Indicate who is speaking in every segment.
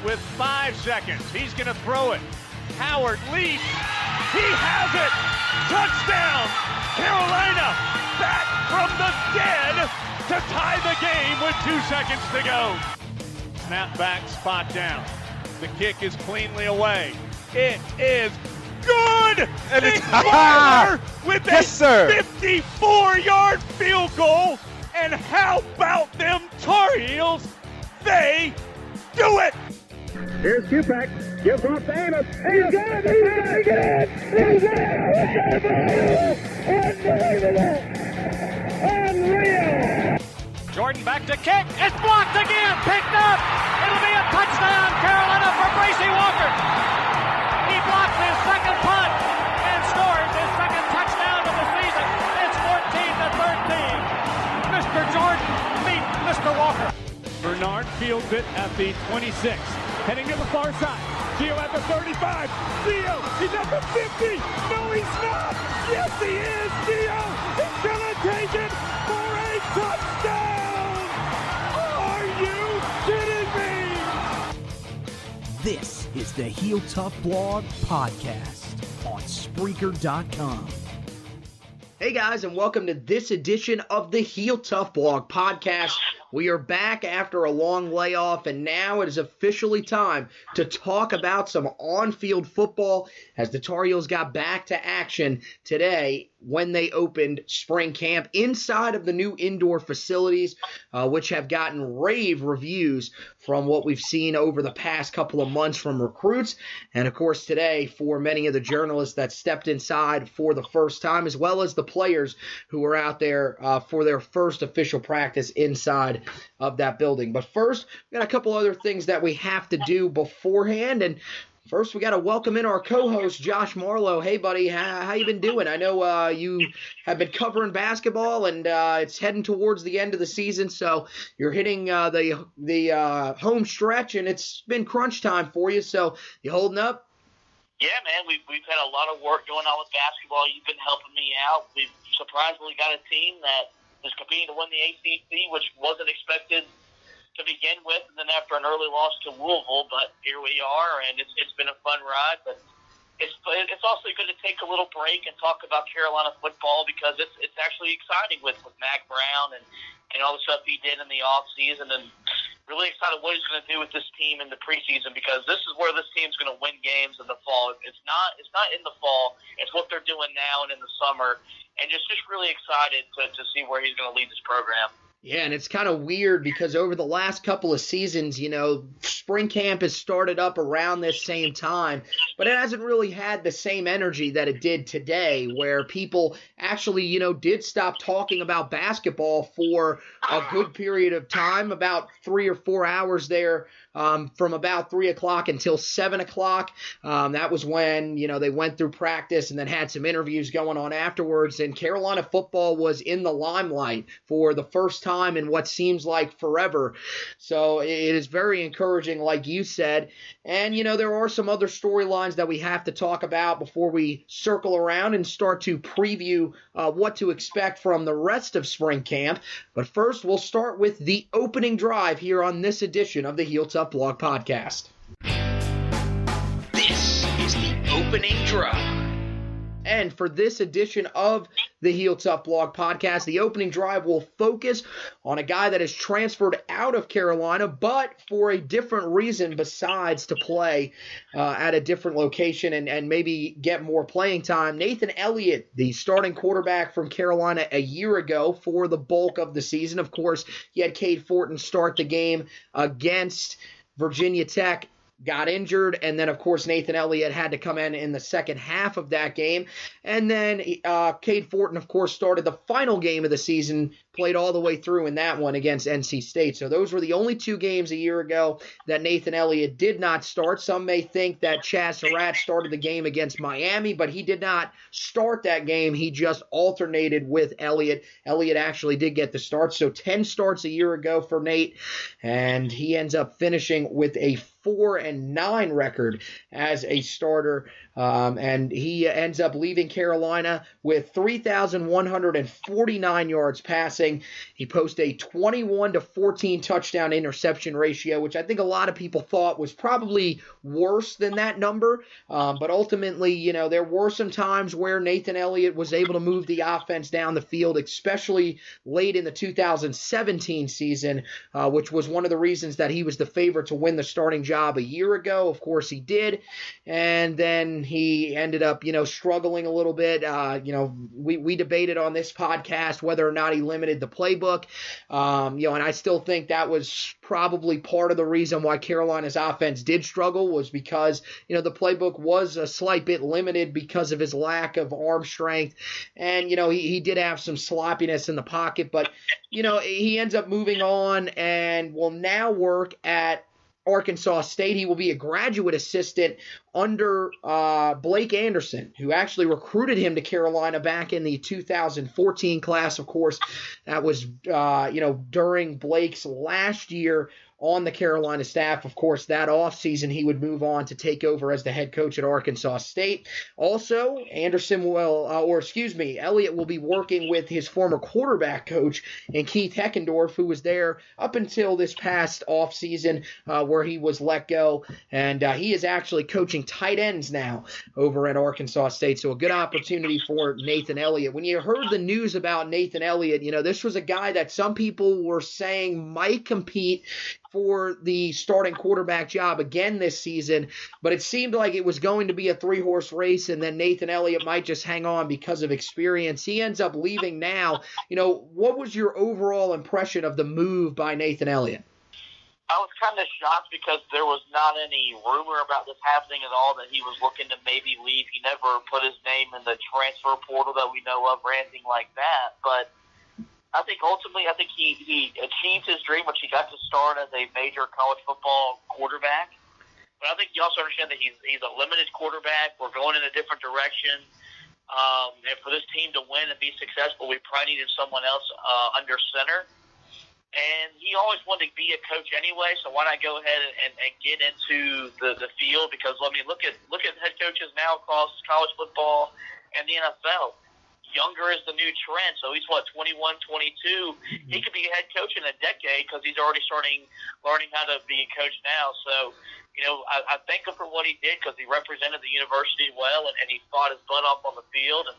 Speaker 1: with 5 seconds. He's going to throw it. Howard leaps. He has it. Touchdown. Carolina back from the dead to tie the game with 2 seconds to go. Snap back, spot down. The kick is cleanly away. It is good.
Speaker 2: And
Speaker 1: Nick
Speaker 2: it's
Speaker 1: Weiler with
Speaker 2: yes,
Speaker 1: a
Speaker 2: sir.
Speaker 1: 54-yard field goal. And how about them Tar Heels? They do it.
Speaker 3: Here's Kupak. Gives off to Amos. He's got it. He's Unbelievable. Unreal.
Speaker 1: Jordan back to kick. It's blocked again. Picked up. It'll be a touchdown, Carolina, for Bracy Walker. He blocks his second punt and scores his second touchdown of the season. It's 14-13. Mr. Jordan beat Mr. Walker. Bernard fields it at the 26. Heading to the far side. Gio at the 35. Gio, he's at the 50. No, he's not. Yes, he is. Gio is going to take it for a touchdown. Are you kidding me?
Speaker 4: This is the Heel Tough Blog Podcast on Spreaker.com.
Speaker 5: Hey guys, and welcome to this edition of the Heel Tough Blog Podcast. We are back after a long layoff, and now it is officially time to talk about some on-field football as the Tar Heels got back to action today when they opened spring camp inside of the new indoor facilities, which have gotten rave reviews from what we've seen over the past couple of months from recruits, and of course today for many of the journalists that stepped inside for the first time, as well as the players who were out there for their first official practice inside of that building. But first, we got a couple other things that we have to do beforehand, and first, we got to welcome in our co-host, Josh Marlowe. Hey, buddy, how you been doing? I know you have been covering basketball, and it's heading towards the end of the season, so you're hitting the home stretch, and it's been crunch time for you. So, you holding up?
Speaker 6: Yeah, man, we've had a lot of work going on with basketball. You've been helping me out. We've surprisingly got a team that is competing to win the ACC, which wasn't expected to begin with, and then after an early loss to Louisville, but here we are, and it's been a fun ride. But it's also good to take a little break and talk about Carolina football because it's actually exciting with Mack Brown and all the stuff he did in the off season, and really excited what he's going to do with this team in the preseason because this is where this team's going to win games in the fall. It's not in the fall. It's what they're doing now and in the summer, and just really excited to see where he's going to lead this program.
Speaker 5: Yeah, and it's kind of weird because over the last couple of seasons, spring camp has started up around this same time, but it hasn't really had the same energy that it did today where people actually, did stop talking about basketball for a good period of time, about 3 or 4 hours there, from about 3 o'clock until 7 o'clock. That was when, they went through practice and then had some interviews going on afterwards, and Carolina football was in the limelight for the first time in what seems like forever. So it is very encouraging, like you said. And, there are some other storylines that we have to talk about before we circle around and start to preview what to expect from the rest of spring camp. But first, we'll start with the opening drive here on this edition of the Heel Tough Blog Podcast.
Speaker 4: This is the opening drive.
Speaker 5: And for this edition of the Heel Tough Blog Podcast, the opening drive will focus on a guy that has transferred out of Carolina, but for a different reason besides to play at a different location and maybe get more playing time. Nathan Elliott, the starting quarterback from Carolina a year ago for the bulk of the season. Of course, he had Cade Fortin start the game against Virginia Tech, got injured, and then, of course, Nathan Elliott had to come in the second half of that game. And then Cade Fortin, of course, started the final game of the season, played all the way through in that one against NC State. So those were the only 2 games a year ago that Nathan Elliott did not start. Some may think that Chaz Surratt started the game against Miami, but he did not start that game. He just alternated with Elliott. Elliott actually did get the start. So 10 starts a year ago for Nate, and he ends up finishing with a 4-9 record as a starter and he ends up leaving Carolina with 3,149 yards passing. He posts a 21-14 touchdown interception ratio, which I think a lot of people thought was probably worse than that number. But ultimately, there were some times where Nathan Elliott was able to move the offense down the field, especially late in the 2017 season, which was one of the reasons that he was the favorite to win the starting job a year ago. Of course, he did. And then he ended up, struggling a little bit. We debated on this podcast whether or not he limited the playbook. And I still think that was probably part of the reason why Carolina's offense did struggle, was because, the playbook was a slight bit limited because of his lack of arm strength. And, he did have some sloppiness in the pocket, but, he ends up moving on and will now work at Arkansas State. He will be a graduate assistant under Blake Anderson, who actually recruited him to Carolina back in the 2014 class. Of course, that was, during Blake's last year on the Carolina staff. Of course, that offseason he would move on to take over as the head coach at Arkansas State. Also, Elliott will be working with his former quarterback coach and Keith Heckendorf, who was there up until this past offseason where he was let go. And he is actually coaching tight ends now over at Arkansas State. So a good opportunity for Nathan Elliott. When you heard the news about Nathan Elliott, this was a guy that some people were saying might compete for the starting quarterback job again this season, but it seemed like it was going to be a three-horse race, and then Nathan Elliott might just hang on because of experience. He ends up leaving now. What was your overall impression of the move by Nathan Elliott?
Speaker 6: I was kind of shocked because there was not any rumor about this happening at all, that he was looking to maybe leave. He never put his name in the transfer portal that we know of or anything like that, but I think ultimately, he achieved his dream, which he got to start as a major college football quarterback. But I think you also understand that he's a limited quarterback. We're going in a different direction. And for this team to win and be successful, we probably needed someone else under center. And he always wanted to be a coach anyway, so why not go ahead and get into the field? Because, look at head coaches now across college football and the NFL. Younger is the new trend, so he's 21, 22. He could be a head coach in a decade because he's already learning how to be a coach now. So, I thank him for what he did because he represented the university well and he fought his butt off on the field, and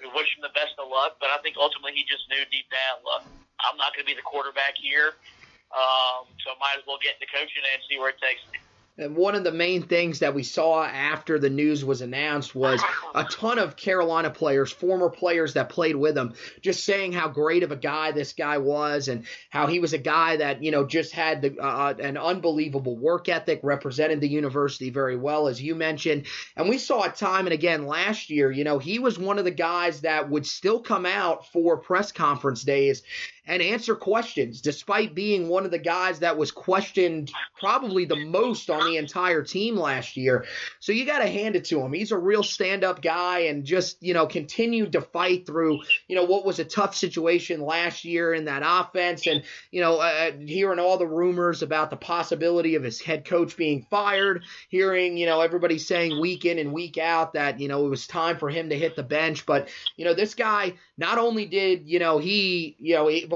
Speaker 6: we wish him the best of luck. But I think ultimately he just knew deep down, look, I'm not going to be the quarterback here, so I might as well get into coaching and see where it takes me.
Speaker 5: And one of the main things that we saw after the news was announced was a ton of Carolina players, former players that played with him, just saying how great of a guy this guy was and how he was a guy that, just had an unbelievable work ethic, represented the university very well, as you mentioned. And we saw it time and again last year. He was one of the guys that would still come out for press conference days and answer questions, despite being one of the guys that was questioned probably the most on the entire team last year. So you got to hand it to him. He's a real stand-up guy and just, continued to fight through, what was a tough situation last year in that offense. And, hearing all the rumors about the possibility of his head coach being fired, hearing, everybody saying week in and week out that, it was time for him to hit the bench. But, this guy, not only did,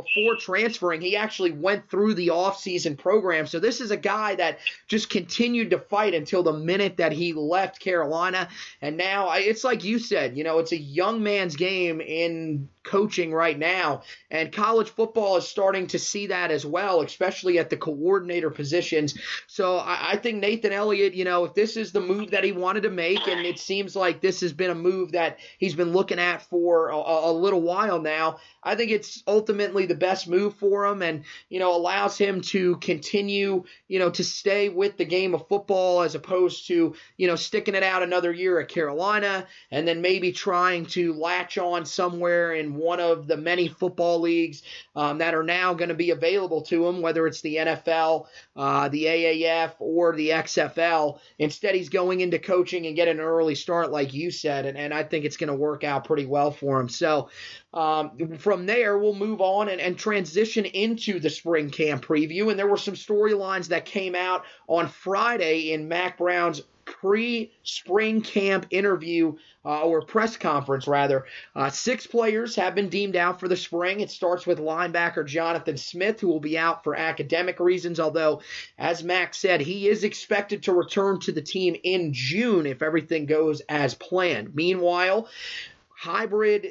Speaker 5: before transferring, he actually went through the offseason program. So this is a guy that just continued to fight until the minute that he left Carolina. And now it's like you said, it's a young man's game in coaching right now, and college football is starting to see that as well, especially at the coordinator positions. So I think Nathan Elliott, if this is the move that he wanted to make, and it seems like this has been a move that he's been looking at for a little while now, I think it's ultimately the best move for him, and allows him to continue to stay with the game of football as opposed to sticking it out another year at Carolina and then maybe trying to latch on somewhere in one of the many football leagues that are now going to be available to him, whether it's the NFL, the AAF, or the XFL. Instead, he's going into coaching and getting an early start, like you said, and I think it's going to work out pretty well for him. So from there, we'll move on and transition into the spring camp preview. And there were some storylines that came out on Friday in Mack Brown's pre-spring camp interview or press conference, rather. 6 players have been deemed out for the spring. It starts with linebacker Jonathan Smith, who will be out for academic reasons, although, as Max said, he is expected to return to the team in June if everything goes as planned. Meanwhile, hybrid,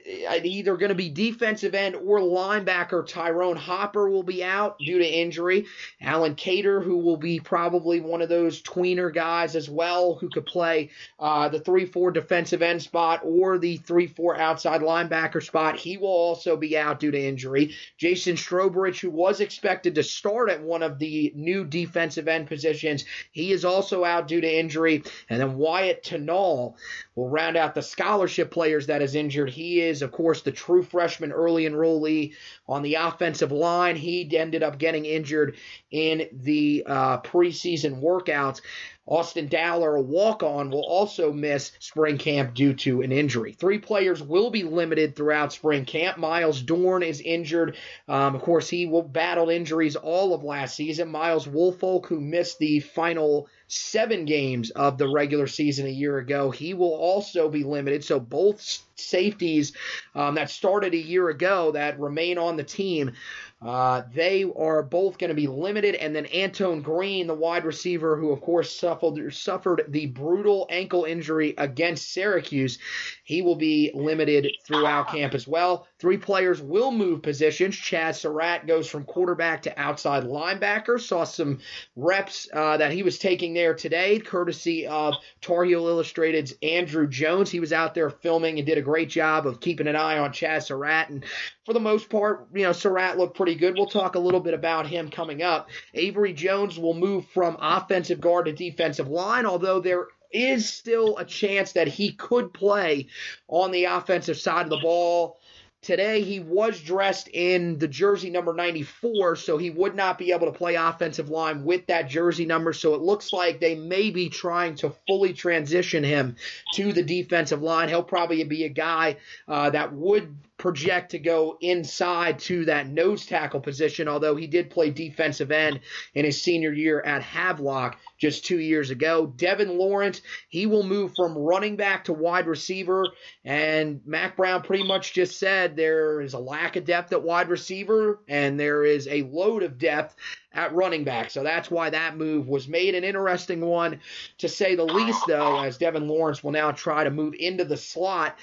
Speaker 5: either going to be defensive end or linebacker Tyrone Hopper will be out due to injury. Alan Cater, who will be probably one of those tweener guys as well, who could play the 3-4 defensive end spot or the 3-4 outside linebacker spot, he will also be out due to injury. Jason Strobridge, who was expected to start at one of the new defensive end positions, he is also out due to injury. And then Wyatt Tenall will round out the scholarship players that is injured. He is, of course, the true freshman early enrollee on the offensive line. He ended up getting injured in the preseason workouts. Austin Dowler, a walk-on, will also miss spring camp due to an injury. 3 players will be limited throughout spring camp. Miles Dorn is injured. Of course, he battled injuries all of last season. Miles Woolfolk, who missed the final 7 games of the regular season a year ago, he will also be limited. So both safeties that started a year ago that remain on the team, they are both going to be limited. And then Antone Green, the wide receiver, who of course suffered the brutal ankle injury against Syracuse, he will be limited throughout camp as well. 3 players will move positions. Chaz Surratt goes from quarterback to outside linebacker. Saw some reps that he was taking there today, courtesy of Tar Heel Illustrated's Andrew Jones. He was out there filming and did a great job of keeping an eye on Chaz Surratt. And for the most part, Surratt looked pretty good. We'll talk a little bit about him coming up. Avery Jones will move from offensive guard to defensive line, although there is still a chance that he could play on the offensive side of the ball. Today, he was dressed in the jersey number 94, so he would not be able to play offensive line with that jersey number. So it looks like they may be trying to fully transition him to the defensive line. He'll probably be a guy that would project to go inside to that nose tackle position, although he did play defensive end in his senior year at Havelock just 2 years ago. Devin Lawrence, he will move from running back to wide receiver, and Mack Brown pretty much just said there is a lack of depth at wide receiver, and there is a load of depth at running back. So that's why that move was made. An interesting one, to say the least, though, as Devin Lawrence will now try to move into the slot,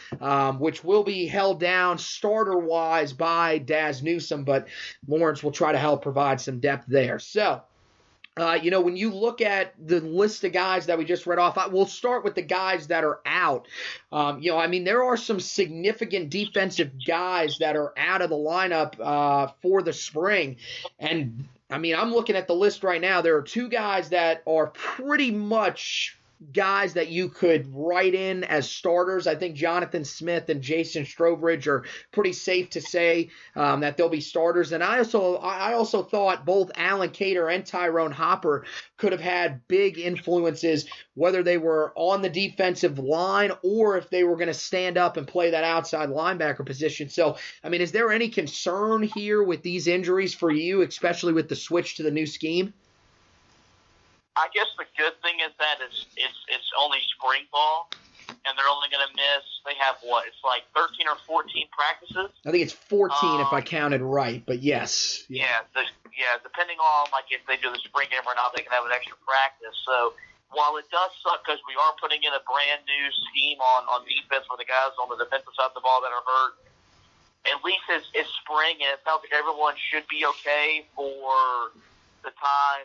Speaker 5: which will be held down starter-wise by Daz Newsome, but Lawrence will try to help provide some depth there. So, when you look at the list of guys that we just read off, we'll start with the guys that are out. There are some significant defensive guys that are out of the lineup for the spring. And, I'm looking at the list right now. There are 2 guys that are pretty much guys that you could write in as starters. I think Jonathan Smith and Jason Strobridge are pretty safe to say that they'll be starters. And I also thought both Alan Cater and Tyrone Hopper could have had big influences, whether they were on the defensive line or if they were going to stand up and play that outside linebacker position. So, is there any concern here with these injuries for you, especially with the switch to the new scheme?
Speaker 6: I guess the good thing is that it's only spring ball, and they're only going to miss. They have it's like 13 or 14 practices.
Speaker 5: I think it's 14 if I counted right, but yes.
Speaker 6: Yeah, depending on if they do the spring game or not, they can have an extra practice. So while it does suck because we are putting in a brand new scheme on defense for the guys on the defensive side of the ball that are hurt, at least it's spring, and it sounds like everyone should be okay for the time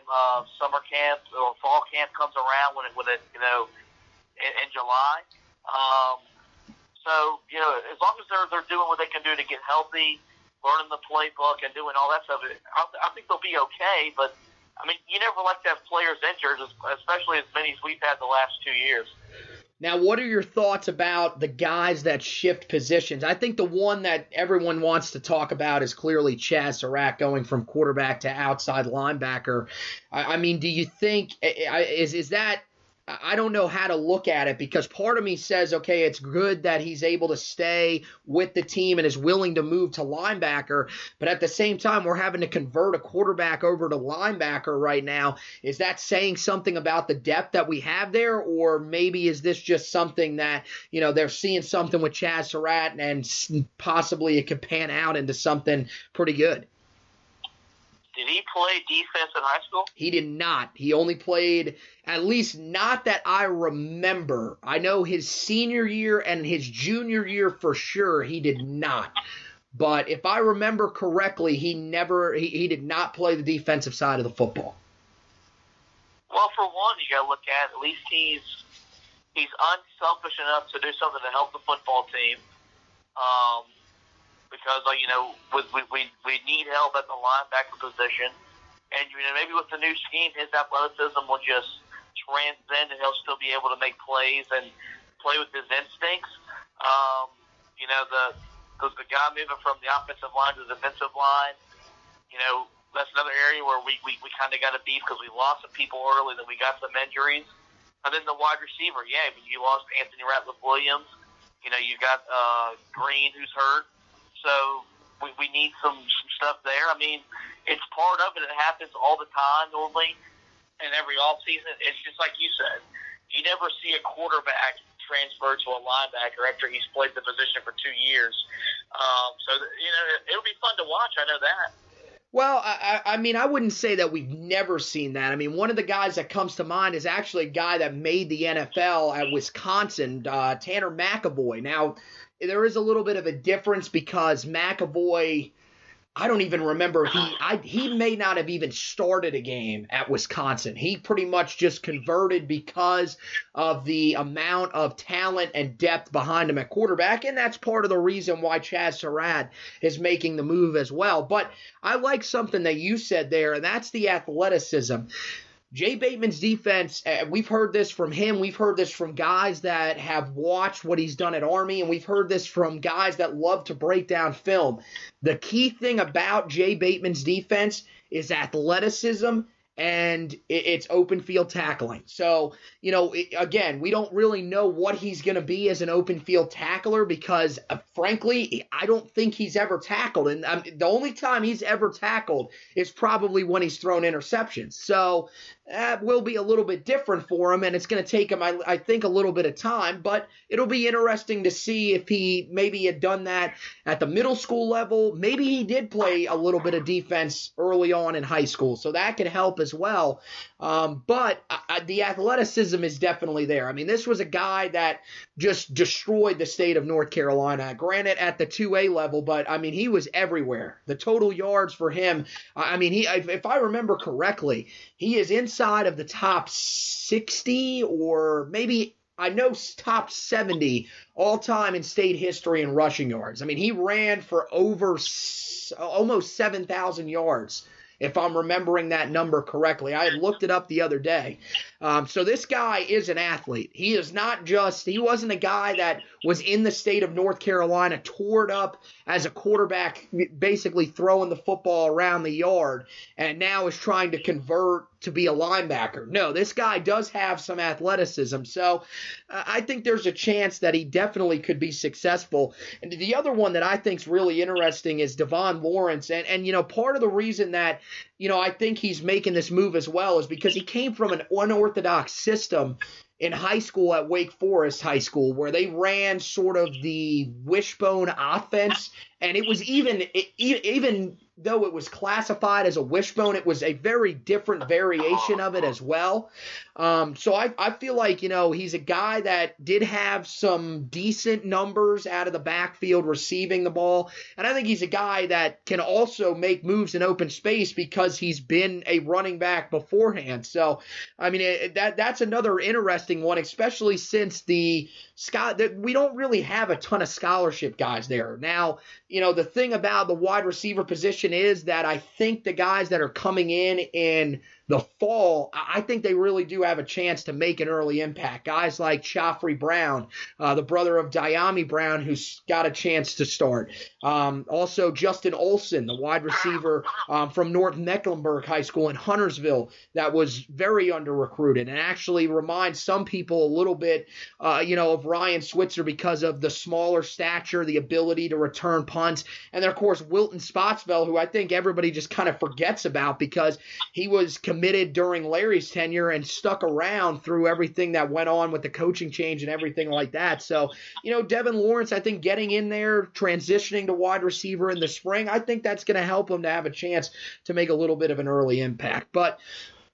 Speaker 6: summer camp or fall camp comes around when it in July. As long as they're doing what they can do to get healthy, learning the playbook and doing all that stuff, I think they'll be okay. But you never like to have players injured, especially as many as we've had the last 2 years.
Speaker 5: Now, what are your thoughts about the guys that shift positions? I think the one that everyone wants to talk about is clearly Chaz Surratt going from quarterback to outside linebacker. Do you think is that I don't know how to look at it, because part of me says, okay, it's good that he's able to stay with the team and is willing to move to linebacker, but at the same time, we're having to convert a quarterback over to linebacker right now. Is that saying something about the depth that we have there, or maybe is this just something that, they're seeing something with Chazz Surratt and possibly it could pan out into something pretty good?
Speaker 6: Did he play defense in high school?
Speaker 5: He did not. He only played, at least not that I remember. I know his senior year and his junior year for sure he did not. But if I remember correctly, he did not play the defensive side of the football.
Speaker 6: Well, for one, you got to look at least he's unselfish enough to do something to help the football team. Because we need help at the linebacker position, and maybe with the new scheme, his athleticism will just transcend, and he'll still be able to make plays and play with his instincts. The guy moving from the offensive line to the defensive line, that's another area where we kind of got a beef because we lost some people early, then we got some injuries, and then the wide receiver, you lost Anthony Ratliff-Williams. You got Green, who's hurt. So we need some stuff there. I mean, it's part of it. It happens all the time normally, and every offseason. It's just like you said. You never see a quarterback transfer to a linebacker after he's played the position for 2 years. It'll be fun to watch. I know that.
Speaker 5: Well, I mean, I wouldn't say that we've never seen that. I mean, one of the guys that comes to mind is actually a guy that made the NFL at Wisconsin, Tanner McAvoy. Now, there is a little bit of a difference because McAvoy, I don't even remember, he may not have even started a game at Wisconsin. He pretty much just converted because of the amount of talent and depth behind him at quarterback, and that's part of the reason why Chazz Surratt is making the move as well. But I like something that you said there, and that's the athleticism. Jay Bateman's defense, we've heard this from him. We've heard this from guys that have watched what he's done at Army, and we've heard this from guys that love to break down film. The key thing about Jay Bateman's defense is athleticism and it's open field tackling. So, again, we don't really know what he's going to be as an open field tackler because, frankly, I don't think he's ever tackled. And the only time he's ever tackled is probably when he's thrown interceptions. So that will be a little bit different for him, and it's going to take him, I think, a little bit of time. But it'll be interesting to see if he maybe had done that at the middle school level. Maybe he did play a little bit of defense early on in high school, so that could help as well. But the athleticism is definitely there. I mean, this was a guy that just destroyed the state of North Carolina. Granted, at the 2A level, but, I mean, he was everywhere. The total yards for him, I mean, if I remember correctly, he is inside of the top 60 or maybe, I know, top 70 all-time in state history in rushing yards. I mean, he ran for almost 7,000 yards, if I'm remembering that number correctly. I had looked it up the other day. So this guy is an athlete. He wasn't a guy that was in the state of North Carolina, toured up as a quarterback, basically throwing the football around the yard, and now is trying to convert to be a linebacker. No, this guy does have some athleticism. So I think there's a chance that he definitely could be successful. And the other one that I think is really interesting is Devon Lawrence. And part of the reason that, I think he's making this move as well is because he came from an unorthodox system in high school at Wake Forest High School, where they ran sort of the wishbone offense. And it was even though it was classified as a wishbone, it was a very different variation of it as well. So I feel like, he's a guy that did have some decent numbers out of the backfield receiving the ball. And I think he's a guy that can also make moves in open space because he's been a running back beforehand. So, I mean, that's another interesting one, especially since we don't really have a ton of scholarship guys there. Now, the thing about the wide receiver position is that I think the guys that are coming in the fall, I think they really do have a chance to make an early impact. Guys like Joffrey Brown, the brother of Diami Brown, who's got a chance to start. Also, Justin Olson, the wide receiver from North Mecklenburg High School in Huntersville, that was very under-recruited and actually reminds some people a little bit, of Ryan Switzer because of the smaller stature, the ability to return punts. And then, of course, Wilton Spotsville, who I think everybody just kind of forgets about because he was committed during Larry's tenure and stuck around through everything that went on with the coaching change and everything like that. So, Devin Lawrence, I think getting in there, transitioning to wide receiver in the spring, I think that's going to help him to have a chance to make a little bit of an early impact. But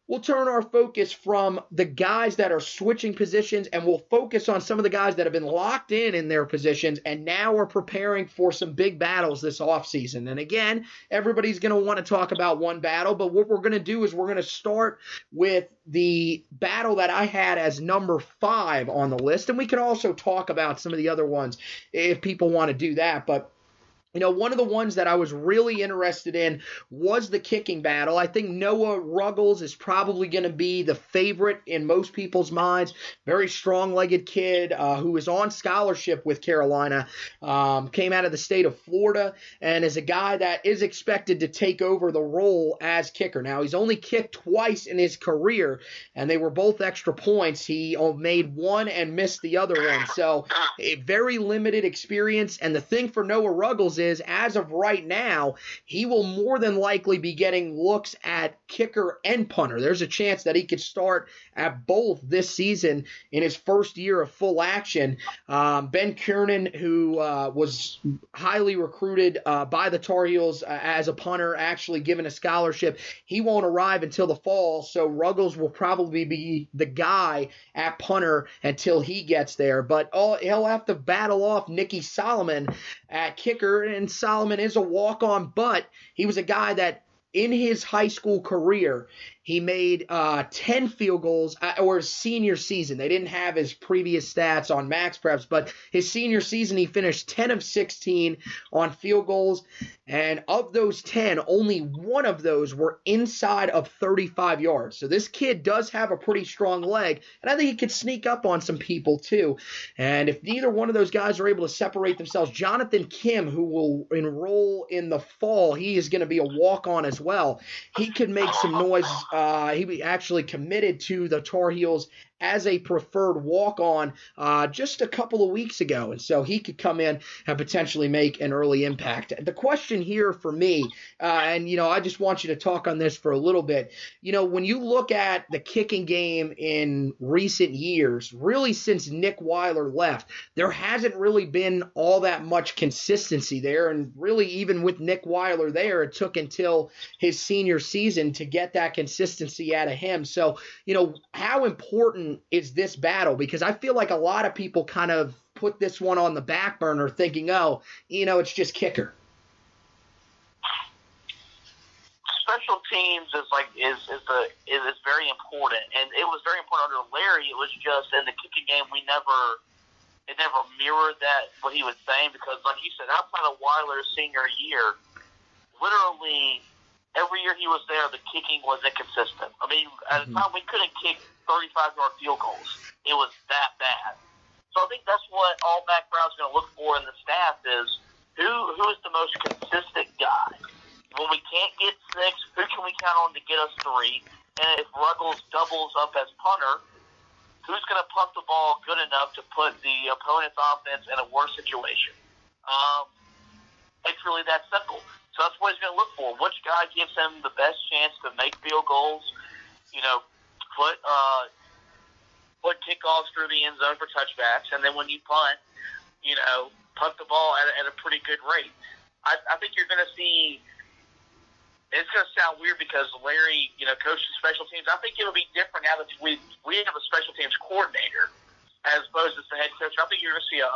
Speaker 5: we'll turn our focus from the guys that are switching positions, and we'll focus on some of the guys that have been locked in their positions and now are preparing for some big battles this offseason. And again, everybody's going to want to talk about one battle, but what we're going to do is we're going to start with the battle that I had as number 5 on the list, and we can also talk about some of the other ones if people want to do that. But one of the ones that I was really interested in was the kicking battle. I think Noah Ruggles is probably going to be the favorite in most people's minds. Very strong-legged kid who is on scholarship with Carolina, came out of the state of Florida, and is a guy that is expected to take over the role as kicker. Now, he's only kicked twice in his career, and they were both extra points. He made one and missed the other one. So, a very limited experience, and the thing for Noah Ruggles is, as of right now, he will more than likely be getting looks at kicker and punter. There's a chance that he could start at both this season in his first year of full action. Ben Kiernan, who was highly recruited by the Tar Heels as a punter, actually given a scholarship, he won't arrive until the fall, so Ruggles will probably be the guy at punter until he gets there. But he'll have to battle off Nicky Solomon at kicker, and Solomon is a walk-on, but he was a guy that in his high school career, he made 10 field goals, or his senior season. They didn't have his previous stats on Max Preps, but his senior season, he finished 10 of 16 on field goals. And of those 10, only one of those were inside of 35 yards. So this kid does have a pretty strong leg, and I think he could sneak up on some people too. And if neither one of those guys are able to separate themselves, Jonathan Kim, who will enroll in the fall, he is going to be a walk-on as well. He could make some noise. He actually committed to the Tar Heels as a preferred walk-on just a couple of weeks ago. And so he could come in and potentially make an early impact. The question here for me, and, I just want you to talk on this for a little bit. When you look at the kicking game in recent years, really since Nick Weiler left, there hasn't really been all that much consistency there. And really, even with Nick Weiler there, it took until his senior season to get that consistency out of him. So, how important is this battle? Because I feel like a lot of people kind of put this one on the back burner thinking, it's just kicker.
Speaker 6: Special teams is very important, and it was very important under Larry. It was just in the kicking game it never mirrored that what he was saying, because like you said, outside of Weiler's senior year, literally every year he was there, the kicking was inconsistent. I mean, at the time we couldn't kick 35-yard field goals. It was that bad. So I think that's what all Mack Brown's going to look for in the staff is who is the most consistent guy. When we can't get 6, who can we count on to get us 3? And if Ruggles doubles up as punter, who's going to punt the ball good enough to put the opponent's offense in a worse situation? It's really that simple. So that's what he's going to look for. Which guy gives him the best chance to make field goals, put kickoffs through the end zone for touchbacks, and then when you punt, punt the ball at a pretty good rate. I think you're going to see, it's going to sound weird because Larry, coaches special teams. I think it'll be different now that we have a special teams coordinator as opposed to the head coach. I think you're going to see a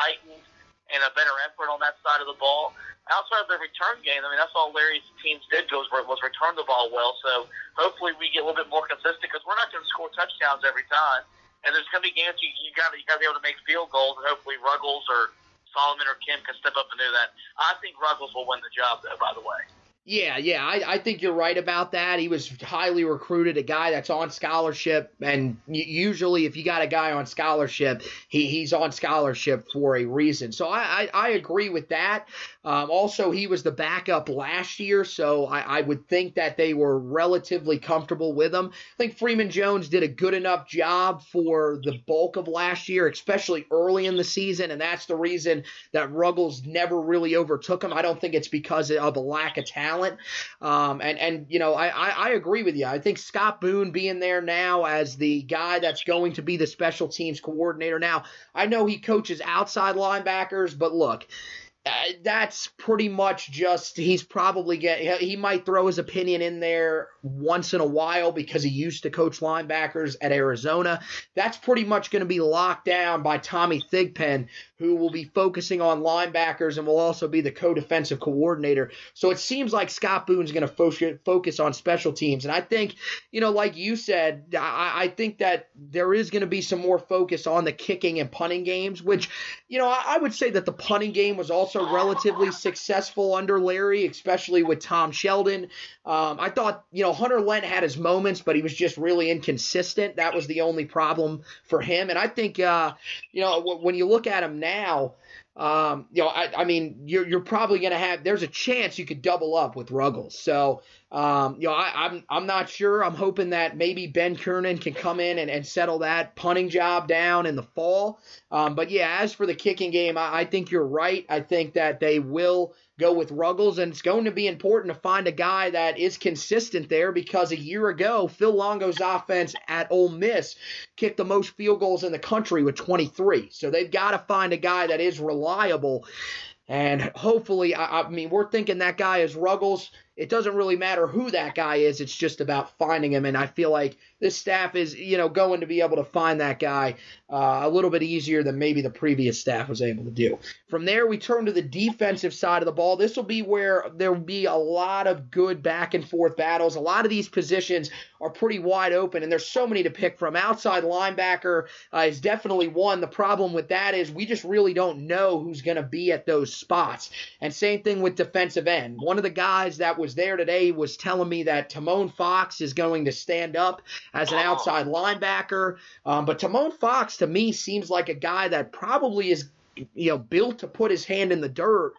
Speaker 6: heightened and a better effort on that side of the ball. Outside of the return game, that's all Larry's teams did was return the ball well. So hopefully we get a little bit more consistent, because we're not going to score touchdowns every time. And there's going to be games you got to be able to make field goals, and hopefully Ruggles or Solomon or Kim can step up and do that. I think Ruggles will win the job, though, by the way.
Speaker 5: Yeah, I think you're right about that. He was highly recruited, a guy that's on scholarship, and usually if you got a guy on scholarship, he's on scholarship for a reason. So I agree with that. Also, he was the backup last year, so I would think that they were relatively comfortable with him. I think Freeman Jones did a good enough job for the bulk of last year, especially early in the season, and that's the reason that Ruggles never really overtook him. I don't think it's because of a lack of talent. I agree with you. I think Scott Boone being there now as the guy that's going to be the special teams coordinator. Now, I know he coaches outside linebackers, but look, that's pretty much just he might throw his opinion in there once in a while because he used to coach linebackers at Arizona. That's pretty much going to be locked down by Tommy Thigpen, who will be focusing on linebackers and will also be the co-defensive coordinator. So it seems like Scott Boone's going to focus on special teams. And I think, like you said, I think that there is going to be some more focus on the kicking and punting games, which, I would say that the punting game was also relatively successful under Larry, especially with Tom Sheldon. I thought, Hunter Lent had his moments, but he was just really inconsistent. That was the only problem for him. And I think, when you look at him now, you're probably going to have – there's a chance you could double up with Ruggles. So, I'm not sure. I'm hoping that maybe Ben Kernan can come in and settle that punting job down in the fall. But, yeah, as for the kicking game, I think you're right. I think that they will go with Ruggles, and it's going to be important to find a guy that is consistent there because a year ago, Phil Longo's offense at Ole Miss kicked the most field goals in the country with 23. So they've got to find a guy that is reliable. And hopefully, we're thinking that guy is Ruggles. It doesn't really matter who that guy is. It's just about finding him. And I feel like this staff is, going to be able to find that guy a little bit easier than maybe the previous staff was able to do. From there, we turn to the defensive side of the ball. This will be where there will be a lot of good back and forth battles. A lot of these positions are pretty wide open, and there's so many to pick from. Outside linebacker is definitely one. The problem with that is we just really don't know who's going to be at those spots. And same thing with defensive end. One of the guys that was there today was telling me that Timon Fox is going to stand up as an outside linebacker. But Timon Fox, to me, seems like a guy that probably is built to put his hand in the dirt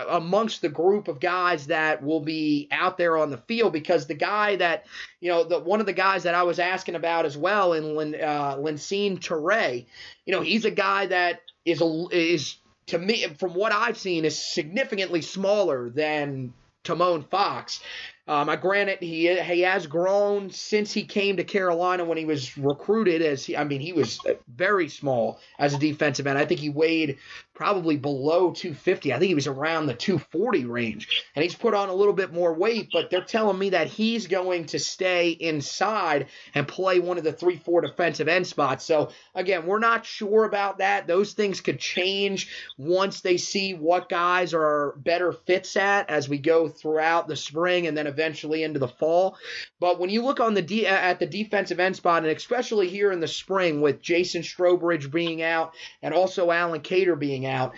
Speaker 5: amongst the group of guys that will be out there on the field, because the guy that, one of the guys that I was asking about as well, in Lincine Ture, he's a guy that is to me, from what I've seen, is significantly smaller than Timon Fox. Granted, he has grown since he came to Carolina when he was recruited. He was very small as a defensive end. I think he weighed probably below 250. I think he was around the 240 range. And he's put on a little bit more weight, but they're telling me that he's going to stay inside and play one of the 3-4 defensive end spots. So, again, we're not sure about that. Those things could change once they see what guys are better fits at as we go throughout the spring and then eventually into the fall. But when you look on at the defensive end spot, and especially here in the spring with Jason Strobridge being out and also Alan Cater being out,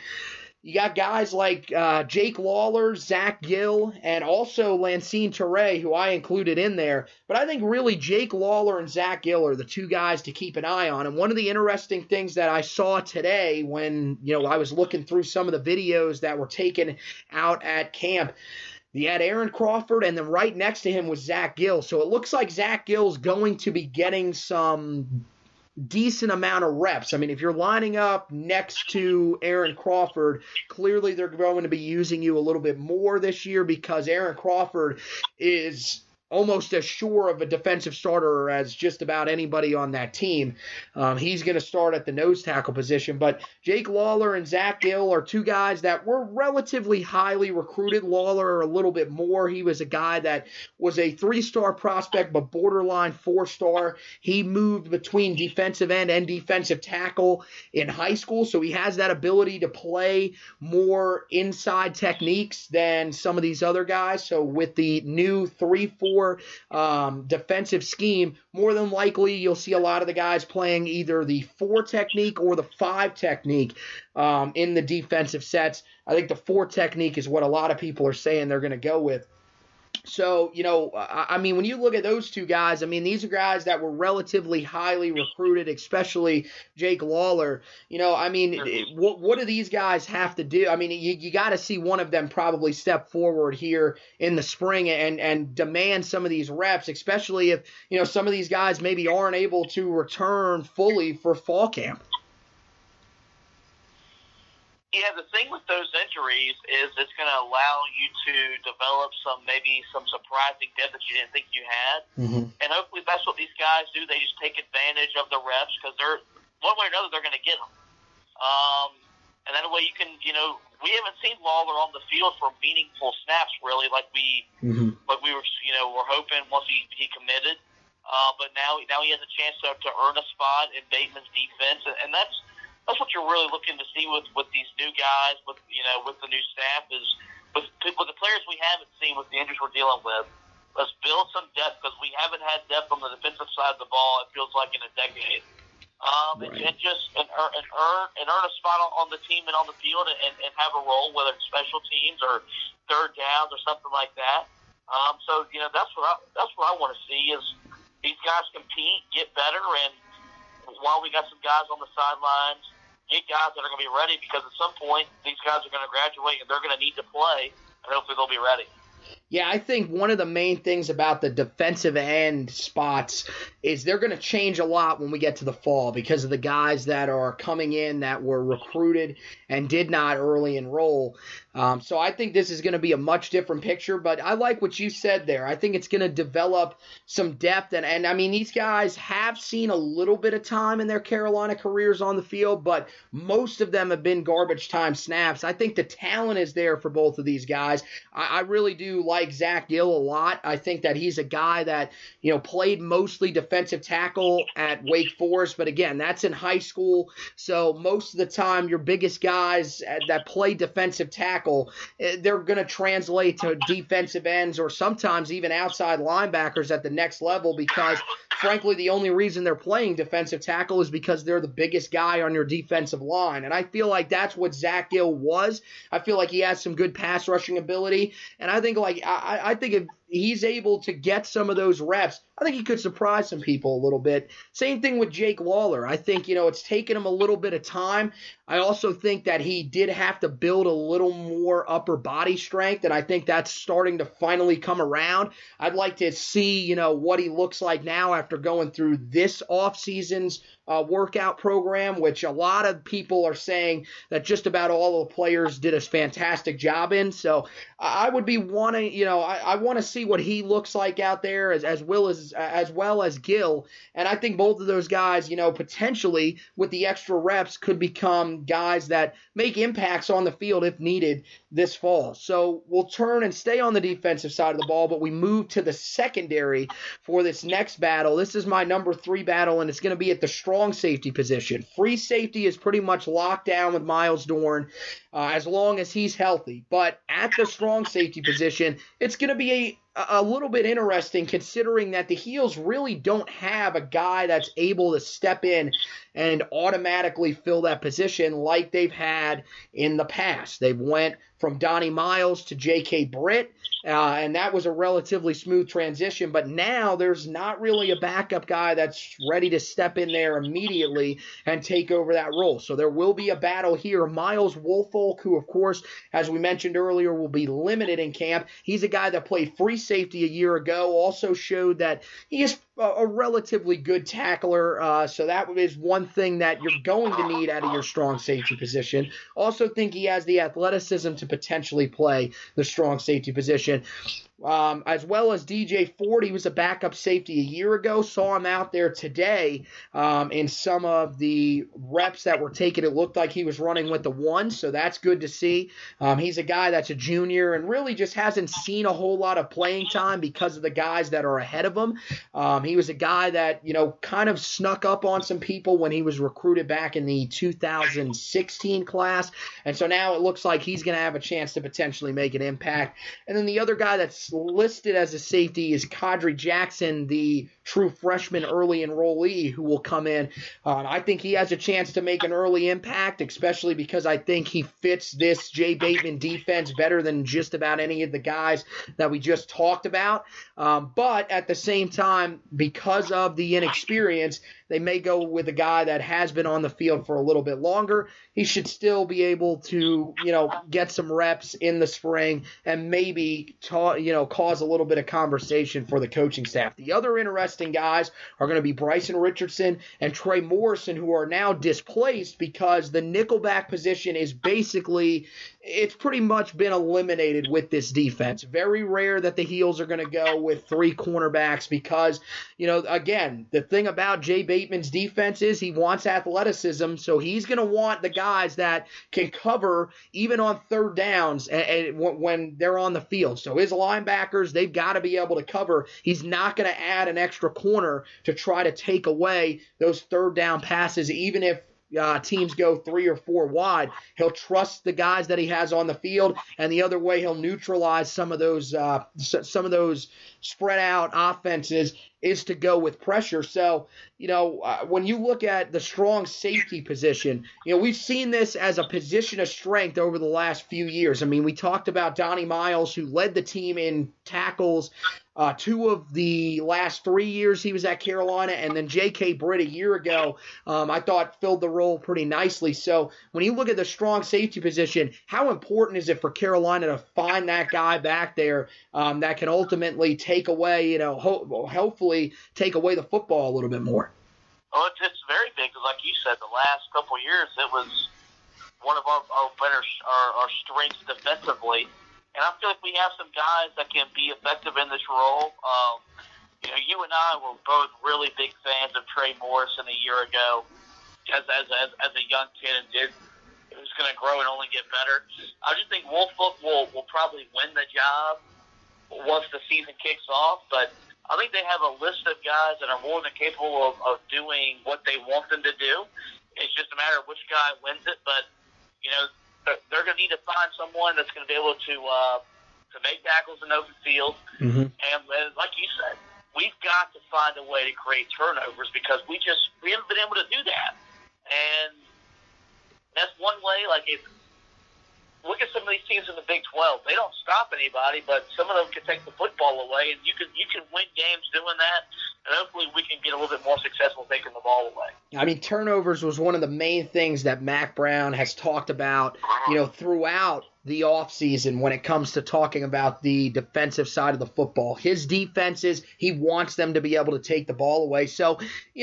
Speaker 5: you got guys like Jake Lawler, Zach Gill, and also Lincine Ture, who I included in there. But I think really Jake Lawler and Zach Gill are the two guys to keep an eye on. And one of the interesting things that I saw today when I was looking through some of the videos that were taken out at camp, you had Aaron Crawford, and then right next to him was Zach Gill. So it looks like Zach Gill's going to be getting some decent amount of reps. If you're lining up next to Aaron Crawford, clearly they're going to be using you a little bit more this year because Aaron Crawford is almost as sure of a defensive starter as just about anybody on that team. He's going to start at the nose tackle position. But Jake Lawler and Zach Gill are two guys that were relatively highly recruited. Lawler a little bit more. He was a guy that was a 3-star prospect, but borderline 4-star. He moved between defensive end and defensive tackle in high school, so he has that ability to play more inside techniques than some of these other guys. So with the new 3-4 3-4 defensive scheme, more than likely you'll see a lot of the guys playing either the 4 technique or the 5 technique in the defensive sets. I think the 4 technique is what a lot of people are saying they're going to go with. So, I mean, when you look at those two guys, I mean, these are guys that were relatively highly recruited, especially Jake Lawler. I mean, what do these guys have to do? I mean, you got to see one of them probably step forward here in the spring and demand some of these reps, especially if, some of these guys maybe aren't able to return fully for fall camp.
Speaker 6: Yeah, the thing with those injuries is it's going to allow you to develop some surprising depth that you didn't think you had.
Speaker 5: Mm-hmm.
Speaker 6: And hopefully that's what these guys do. They just take advantage of the reps because they're, one way or another, they're going to get them. And that way you can, we haven't seen Lawler on the field for meaningful snaps really like we were, were hoping once he committed. But now he has a chance to earn a spot in Bateman's defense. And that's what you're really looking to see with these new guys, with the new staff, is with the players we haven't seen with the injuries we're dealing with. Let's build some depth because we haven't had depth on the defensive side of the ball. It feels like in a decade.
Speaker 5: Right.
Speaker 6: And earn a spot on the team and on the field and have a role, whether it's special teams or third downs or something like that. So that's what I want to see is these guys compete, get better, and while we got some guys on the sidelines, get guys that are going to be ready because at some point these guys are going to graduate and they're going to need to play, and hopefully they'll be ready.
Speaker 5: Yeah, I think one of the main things about the defensive end spots is they're going to change a lot when we get to the fall because of the guys that are coming in that were recruited and did not early enroll. So I think this is going to be a much different picture, but I like what you said there. I think it's going to develop some depth, and I mean, these guys have seen a little bit of time in their Carolina careers on the field, but most of them have been garbage time snaps. I think the talent is there for both of these guys. I really do like Zach Gill a lot. I think that he's a guy that, played mostly defensive tackle at Wake Forest, but again, that's in high school, so most of the time your biggest guys that play defensive tackle, they're going to translate to defensive ends or sometimes even outside linebackers at the next level because, frankly, the only reason they're playing defensive tackle is because they're the biggest guy on your defensive line. And I feel like that's what Zach Gill was. I feel like he has some good pass rushing ability. And I think I think if he's able to get some of those reps, I think he could surprise some people a little bit. Same thing with Jake Lawler. I think, it's taken him a little bit of time. I also think that he did have to build a little more upper body strength, and I think that's starting to finally come around. I'd like to see, what he looks like now after going through this offseason's workout program, which a lot of people are saying that just about all of the players did a fantastic job in. So I would be wanting, I want to see what he looks like out there as well as Gill. And I think both of those guys, potentially with the extra reps could become guys that make impacts on the field if needed this fall. So we'll turn and stay on the defensive side of the ball, but we move to the secondary for this next battle. This is my number 3 battle, and it's going to be at the strong safety position. Free safety is pretty much locked down with Miles Dorn as long as he's healthy. But at the strong safety position, it's going to be a little bit interesting considering that the Heels really don't have a guy that's able to step in and automatically fill that position like they've had in the past. They've went from Donnie Miles to J.K. Britt, and that was a relatively smooth transition. But now there's not really a backup guy that's ready to step in there immediately and take over that role. So there will be a battle here. Miles Woolfolk, who, of course, as we mentioned earlier, will be limited in camp. He's a guy that played free safety a year ago, also showed that he is a relatively good tackler, so that is one thing that you're going to need out of your strong safety position. Also think he has the athleticism to potentially play the strong safety position. As well as DJ Ford, he was a backup safety a year ago. Saw him out there today in some of the reps that were taken. It looked like he was running with the 1, so that's good to see. He's a guy that's a junior and really just hasn't seen a whole lot of playing time because of the guys that are ahead of him. He was a guy that, kind of snuck up on some people when he was recruited back in the 2016 class. And so now it looks like he's going to have a chance to potentially make an impact. And then the other guy that's listed as a safety is Kadri Jackson, the true freshman early enrollee who will come in. I think he has a chance to make an early impact, especially because I think he fits this Jay Bateman defense better than just about any of the guys that we just talked about. But at the same time, because of the inexperience, they may go with a guy that has been on the field for a little bit longer. He should still be able to, get some reps in the spring and maybe, cause a little bit of conversation for the coaching staff. The other interesting guys are going to be Bryson Richardson and Trey Morrison, who are now displaced because the nickelback position is basically, it's pretty much been eliminated with this defense. Very rare that the Heels are going to go with 3 cornerbacks because, again, the thing about Jay Bateman's defense is he wants athleticism, so he's going to want the guys that can cover even on third downs and when they're on the field. So his linebackers, they've got to be able to cover. He's not going to add an extra corner to try to take away those third down passes, even if teams go 3 or 4 wide. He'll trust the guys that he has on the field, and the other way he'll neutralize some of those spread out offenses is to go with pressure. So, when you look at the strong safety position, we've seen this as a position of strength over the last few years. I mean, we talked about Donnie Miles, who led the team in tackles 2 of the last 3 years he was at Carolina, and then J.K. Britt a year ago, I thought filled the role pretty nicely. So when you look at the strong safety position, how important is it for Carolina to find that guy back there that can ultimately take away, hopefully take away the football a little bit more?
Speaker 6: Well, it's very big because, like you said, the last couple of years it was one of our better our strengths defensively. And I feel like we have some guys that can be effective in this role. You and I were both really big fans of Trey Morrison a year ago as a young kid, and it was going to grow and only get better. I just think Wolfhook will probably win the job once the season kicks off, but I think they have a list of guys that are more than capable of doing what they want them to do. It's just a matter of which guy wins it, but, they're going to need to find someone that's going to be able to make tackles in open field. Mm-hmm. And like you said, we've got to find a way to create turnovers because we haven't been able to do that. And that's one way. Like, look at some of these teams in the Big 12. They don't stop anybody, but some of them can take the football away, and you can win games doing that. And hopefully we can get a little bit more successful taking the ball away.
Speaker 5: I mean, turnovers was one of the main things that Mack Brown has talked about, throughout the offseason when it comes to talking about the defensive side of the football. His defenses, he wants them to be able to take the ball away. So,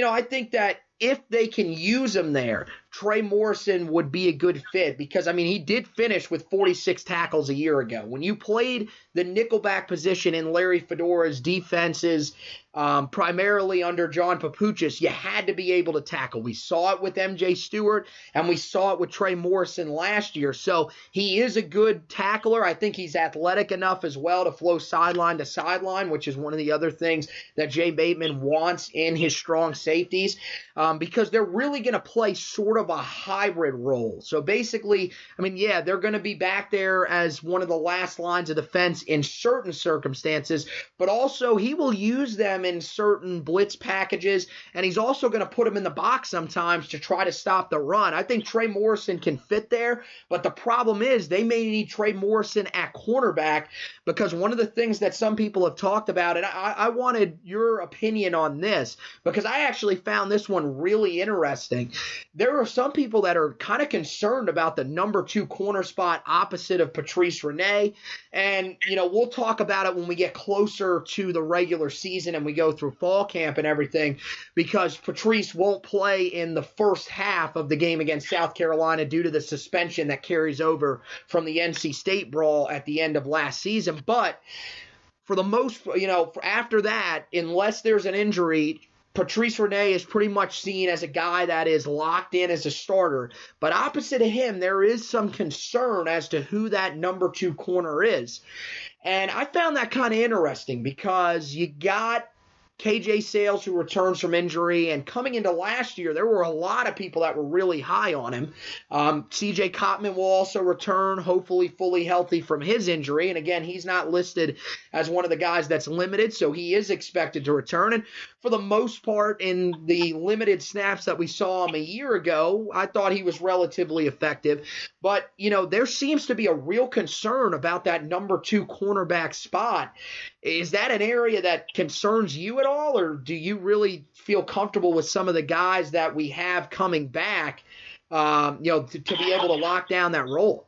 Speaker 5: I think that if they can use him there, Trey Morrison would be a good fit because, he did finish with 46 tackles a year ago. When you played the nickelback position in Larry Fedora's defenses, primarily under John Papuchis, you had to be able to tackle. We saw it with MJ Stewart, and we saw it with Trey Morrison last year. So he is a good tackler. I think he's athletic enough as well to flow sideline to sideline, which is one of the other things that Jay Bateman wants in his strong safeties, because they're really going to play sort of a hybrid role. So basically, they're going to be back there as one of the last lines of defense in certain circumstances, but also he will use them in certain blitz packages, and he's also going to put them in the box sometimes to try to stop the run. I think Trey Morrison can fit there, but the problem is they may need Trey Morrison at cornerback because one of the things that some people have talked about, and I wanted your opinion on this because I actually found this one really interesting. There are some people that are kind of concerned about the number 2 corner spot opposite of Patrice Rene, and we'll talk about it when we get closer to the regular season and we go through fall camp and everything, because Patrice won't play in the first half of the game against South Carolina due to the suspension that carries over from the NC State brawl at the end of last season. But for the most, after that, unless there's an injury, Patrice Rene is pretty much seen as a guy that is locked in as a starter. But opposite of him, there is some concern as to who that number 2 corner is. And I found that kind of interesting because you got KJ Sales, who returns from injury, and coming into last year, there were a lot of people that were really high on him. CJ Kottman will also return, hopefully fully healthy from his injury, and again, he's not listed as one of the guys that's limited, so he is expected to return, and for the most part, in the limited snaps that we saw him a year ago, I thought he was relatively effective, but, there seems to be a real concern about that number 2 cornerback spot. Is that an area that concerns you at all, or do you really feel comfortable with some of the guys that we have coming back, to be able to lock down that role?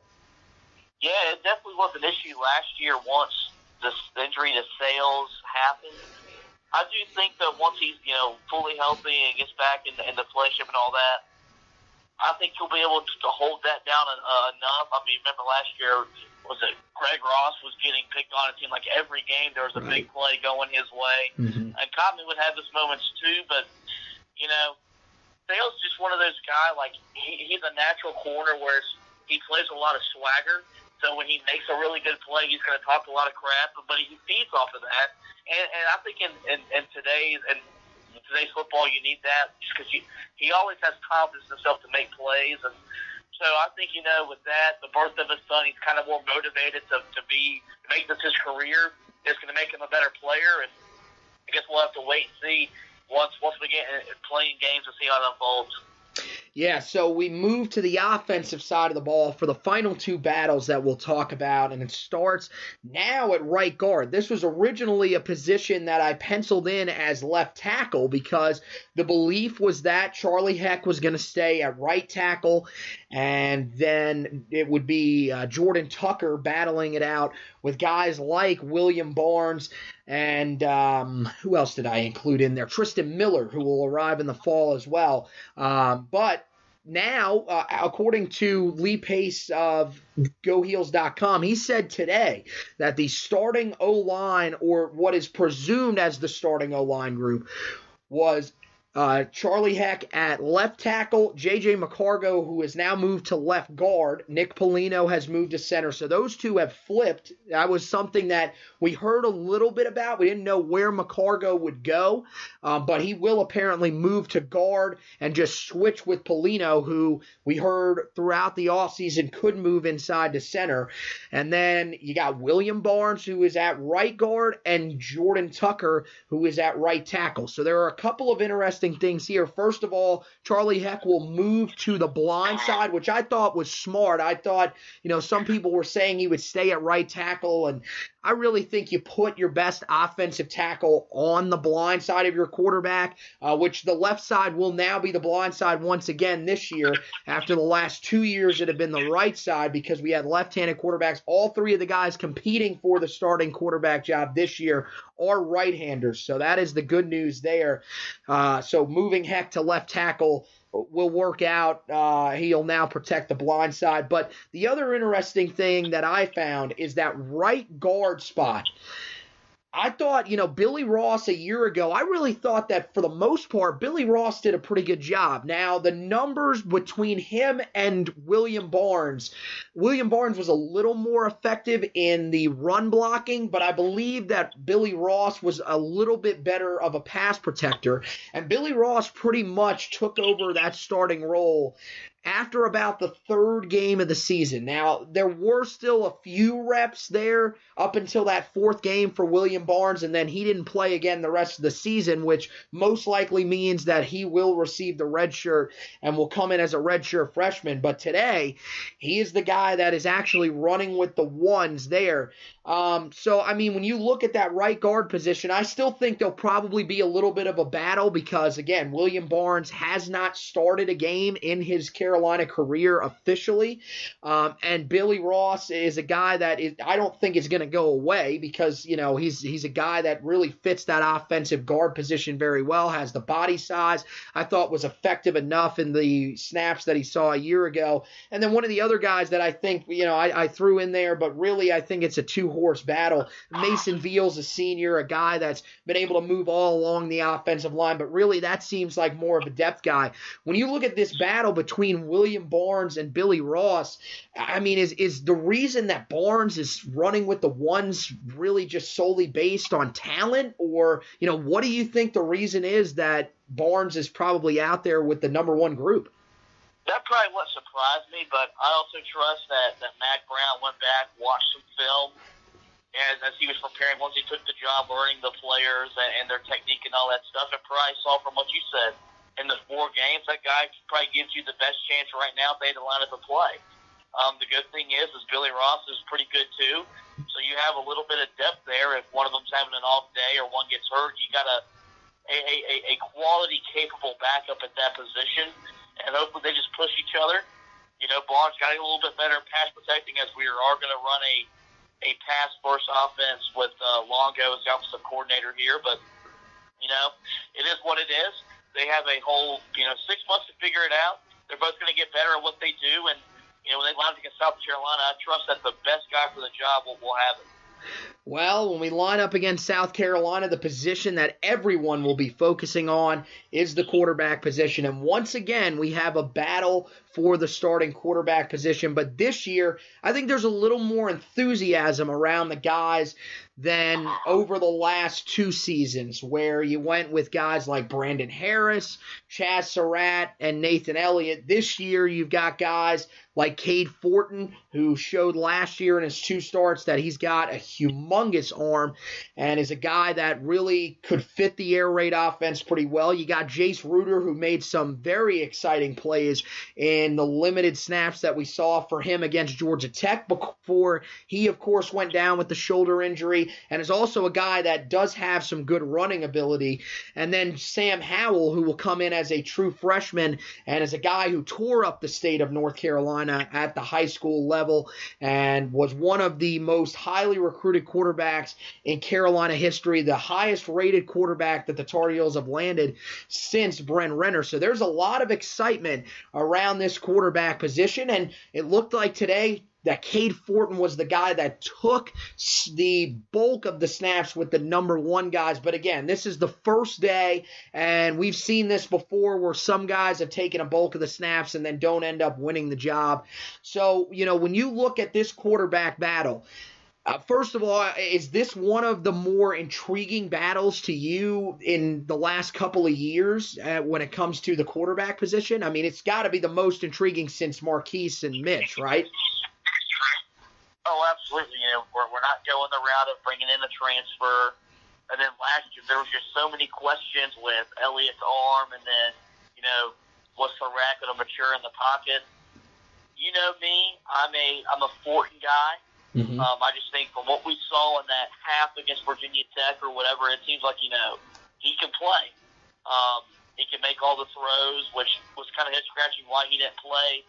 Speaker 6: Yeah, it definitely was an issue last year once this injury to Sales happened. I do think that once he's, fully healthy and gets back in the play-shape and all that, I think he'll be able to hold that down enough. I mean, remember last year, was it Greg Ross was getting picked on? It seemed like every game there was a big play going his way.
Speaker 5: Mm-hmm.
Speaker 6: And Kottman would have his moments too, but, Sales is just one of those guys, like, he's a natural corner where he plays a lot of swagger. So when he makes a really good play, he's going to talk a lot of crap, but he feeds off of that. And I think in today's football, you need that just because he always has confidence in himself to make plays. And so I think, with that, the birth of his son, he's kind of more motivated to make this his career. It's going to make him a better player. And I guess we'll have to wait and see once we get playing games and see how it unfolds.
Speaker 5: Yeah, so we move to the offensive side of the ball for the final 2 battles that we'll talk about, and it starts now at right guard. This was originally a position that I penciled in as left tackle because the belief was that Charlie Heck was going to stay at right tackle, and then it would be Jordan Tucker battling it out with guys like William Barnes and who else did I include in there? Tristan Miller, who will arrive in the fall as well. But now, according to Lee Pace of GoHeels.com, he said today that the starting O-line, or what is presumed as the starting O-line group, was Charlie Heck at left tackle, J.J. McCargo, who has now moved to left guard. Nick Polino has moved to center. So those two have flipped. That was something that we heard a little bit about. We didn't know where McCargo would go, but he will apparently move to guard and just switch with Polino, who we heard throughout the offseason could move inside to center. And then you got William Barnes, who is at right guard, and Jordan Tucker, who is at right tackle. So there are a couple of interesting things here. First of all, Charlie Heck will move to the blind side, which I thought was smart. I thought, some people were saying he would stay at right tackle, and I really think you put your best offensive tackle on the blind side of your quarterback, which the left side will now be the blind side once again this year after the last 2 years it had been the right side because we had left-handed quarterbacks. All 3 of the guys competing for the starting quarterback job this year are right-handers, so that is the good news there. So moving Heck to left tackle will work out. He'll now protect the blind side. But the other interesting thing that I found is that right guard spot. I thought, Billy Ross a year ago, I really thought that for the most part, Billy Ross did a pretty good job. Now, the numbers between him and William Barnes was a little more effective in the run blocking, but I believe that Billy Ross was a little bit better of a pass protector. And Billy Ross pretty much took over that starting role after about the 3rd game of the season. Now, there were still a few reps there up until that 4th game for William Barnes, and then he didn't play again the rest of the season, which most likely means that he will receive the red shirt and will come in as a red shirt freshman. But today, he is the guy that is actually running with the ones there. So, I mean, when you look at that right guard position, I still think there'll probably be a little bit of a battle because, again, William Barnes has not started a game in his Carolina career officially. And Billy Ross is a guy that I don't think is going to go away because, he's a guy that really fits that offensive guard position very well, has the body size I thought was effective enough in the snaps that he saw a year ago. And then one of the other guys that I think, I threw in there, but really I think it's a too two-horse battle. Mason Veal's a senior, a guy that's been able to move all along the offensive line, but really that seems like more of a depth guy. When you look at this battle between William Barnes and Billy Ross, I mean, is the reason that Barnes is running with the ones really just solely based on talent? Or, what do you think the reason is that Barnes is probably out there with the number one group?
Speaker 6: That probably what surprised me, but I also trust that Mack Brown went back, watched some film, as he was preparing once he took the job, learning the players and their technique and all that stuff, and probably saw from what you said in the 4 games, that guy probably gives you the best chance right now if they had to line up and play. The good thing is Billy Ross is pretty good too, so you have a little bit of depth there. If one of them's having an off day or one gets hurt, you got a quality, capable backup at that position. And hopefully they just push each other. Barnes got a little bit better pass protecting, as we are going to run a pass-first offense with Longo as the offensive coordinator here. But, it is what it is. They have a whole, 6 months to figure it out. They're both going to get better at what they do. And, when they line up against South Carolina, I trust that the best guy for the job will have it.
Speaker 5: Well, when we line up against South Carolina, the position that everyone will be focusing on is the quarterback position. And once again, we have a battle for the starting quarterback position. But this year, I think there's a little more enthusiasm around the guys than over the last 2 seasons, where you went with guys like Brandon Harris, Chaz Surratt, and Nathan Elliott. This year, you've got guys like Cade Fortin, who showed last year in his 2 starts that he's got a humongous arm and is a guy that really could fit the air raid offense pretty well. You got Jace Ruder, who made some very exciting plays in the limited snaps that we saw for him against Georgia Tech before he, of course, went down with the shoulder injury, and is also a guy that does have some good running ability. And then Sam Howell, who will come in as a true freshman and is a guy who tore up the state of North Carolina at the high school level and was one of the most highly recruited quarterbacks in Carolina history, the highest rated quarterback that the Tar Heels have landed since Brent Renner. So there's a lot of excitement around this quarterback position, and it looked like today that Cade Fortin was the guy that took the bulk of the snaps with the number 1 guys. But again, this is the first day, and we've seen this before where some guys have taken a bulk of the snaps and then don't end up winning the job. So, when you look at this quarterback battle, first of all, is this one of the more intriguing battles to you in the last couple of years when it comes to the quarterback position? I mean, it's got to be the most intriguing since Marquise and Mitch, right?
Speaker 6: Oh, absolutely. We're not going the route of bringing in a transfer. And then last year, there was just so many questions with Elliott's arm, and then, was Surratt going to mature in the pocket? You know me, I'm a Fortin guy.
Speaker 5: Mm-hmm.
Speaker 6: I just think from what we saw in that half against Virginia Tech or whatever, it seems like, he can play. He can make all the throws, which was kind of head-scratching why he didn't play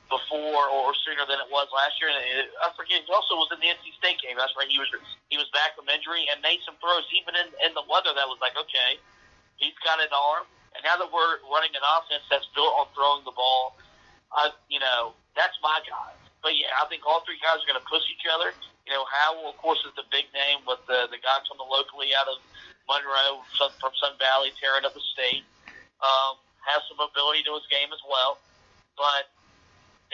Speaker 6: before or sooner than it was last year. And I forget, he also was in the NC State game. That's right. He was back from injury and made some throws even in the weather that was like, okay, he's got an arm. And now that we're running an offense that's built on throwing the ball, that's my guy. But yeah, I think all 3 guys are going to push each other. Howell, of course, is the big name with the guy coming locally out of Monroe from Sun Valley, tearing up the state. Has some ability to his game as well. But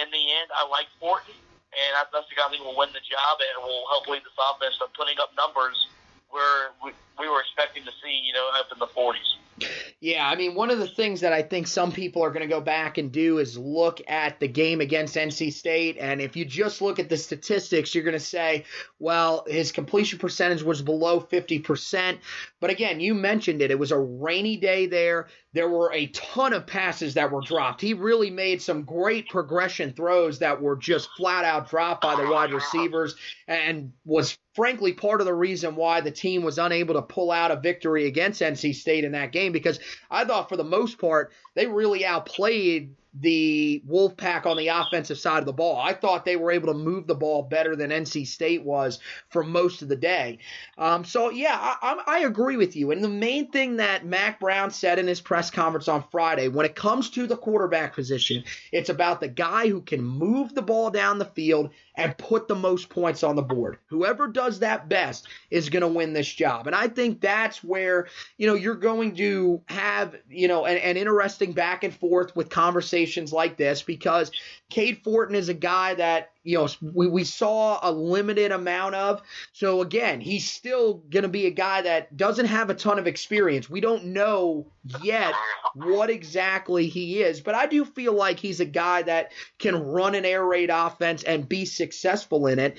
Speaker 6: in the end, I like Fortin, and that's the guy I think will win the job and will help lead this offense to putting up numbers where we were expecting to see, up in the 40s.
Speaker 5: Yeah, I mean, one of the things that I think some people are going to go back and do is look at the game against NC State, and if you just look at the statistics, you're going to say, well, his completion percentage was below 50%. But again, you mentioned it. It was a rainy day there. There were a ton of passes that were dropped. He really made some great progression throws that were just flat out dropped by the wide receivers and was frankly part of the reason why the team was unable to pull out a victory against NC State in that game, because I thought for the most part they really outplayed the Wolfpack on the offensive side of the ball. I thought they were able to move the ball better than NC State was for most of the day. I agree with you. And the main thing that Mack Brown said in his press conference on Friday, when it comes to the quarterback position, it's about the guy who can move the ball down the field and put the most points on the board. Whoever does that best is going to win this job. And I think that's where, you're going to have, an interesting back and forth with conversations like this, because Cade Fortin is a guy that, we saw a limited amount of. So again, he's still going to be a guy that doesn't have a ton of experience. We don't know yet what exactly he is, but I do feel like he's a guy that can run an air raid offense and be successful in it.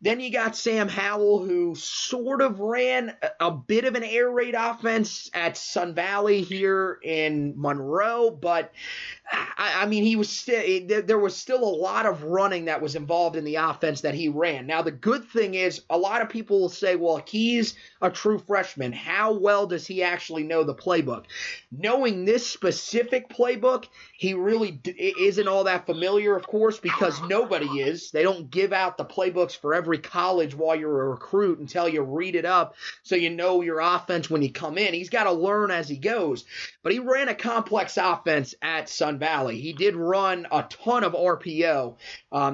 Speaker 5: Then you got Sam Howell, who sort of ran a bit of an air raid offense at Sun Valley here in Monroe, but he was there was still a lot of running that was involved in the offense that he ran. Now, the good thing is a lot of people will say, well, he's a true freshman. How well does he actually know the playbook? Knowing this specific playbook, he really isn't all that familiar, of course, because nobody is. They don't give out the playbooks for every college while you're a recruit until you read it up so you know your offense when you come in. He's got to learn as he goes. But he ran a complex offense at Sun Valley. He did run a ton of RPO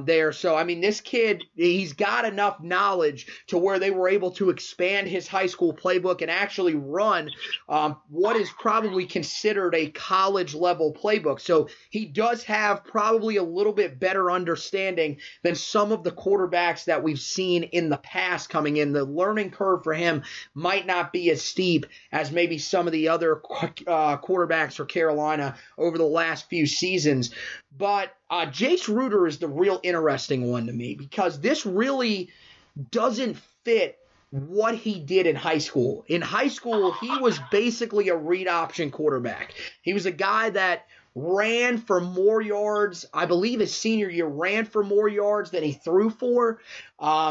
Speaker 5: there. So, this kid, he's got enough knowledge to where they were able to expand his high school playbook and actually run what is probably considered a college-level playbook. So he does have probably a little bit better understanding than some of the quarterbacks that we've seen in the past coming in. The learning curve for him might not be as steep as maybe some of the other quarterbacks for Carolina over the last few seasons. But Jace Ruder is the real interesting one to me, because this really doesn't fit what he did in high school. In high school, he was basically a read option quarterback. He was a guy that ran for more yards. I believe his senior year ran for more yards than he threw for.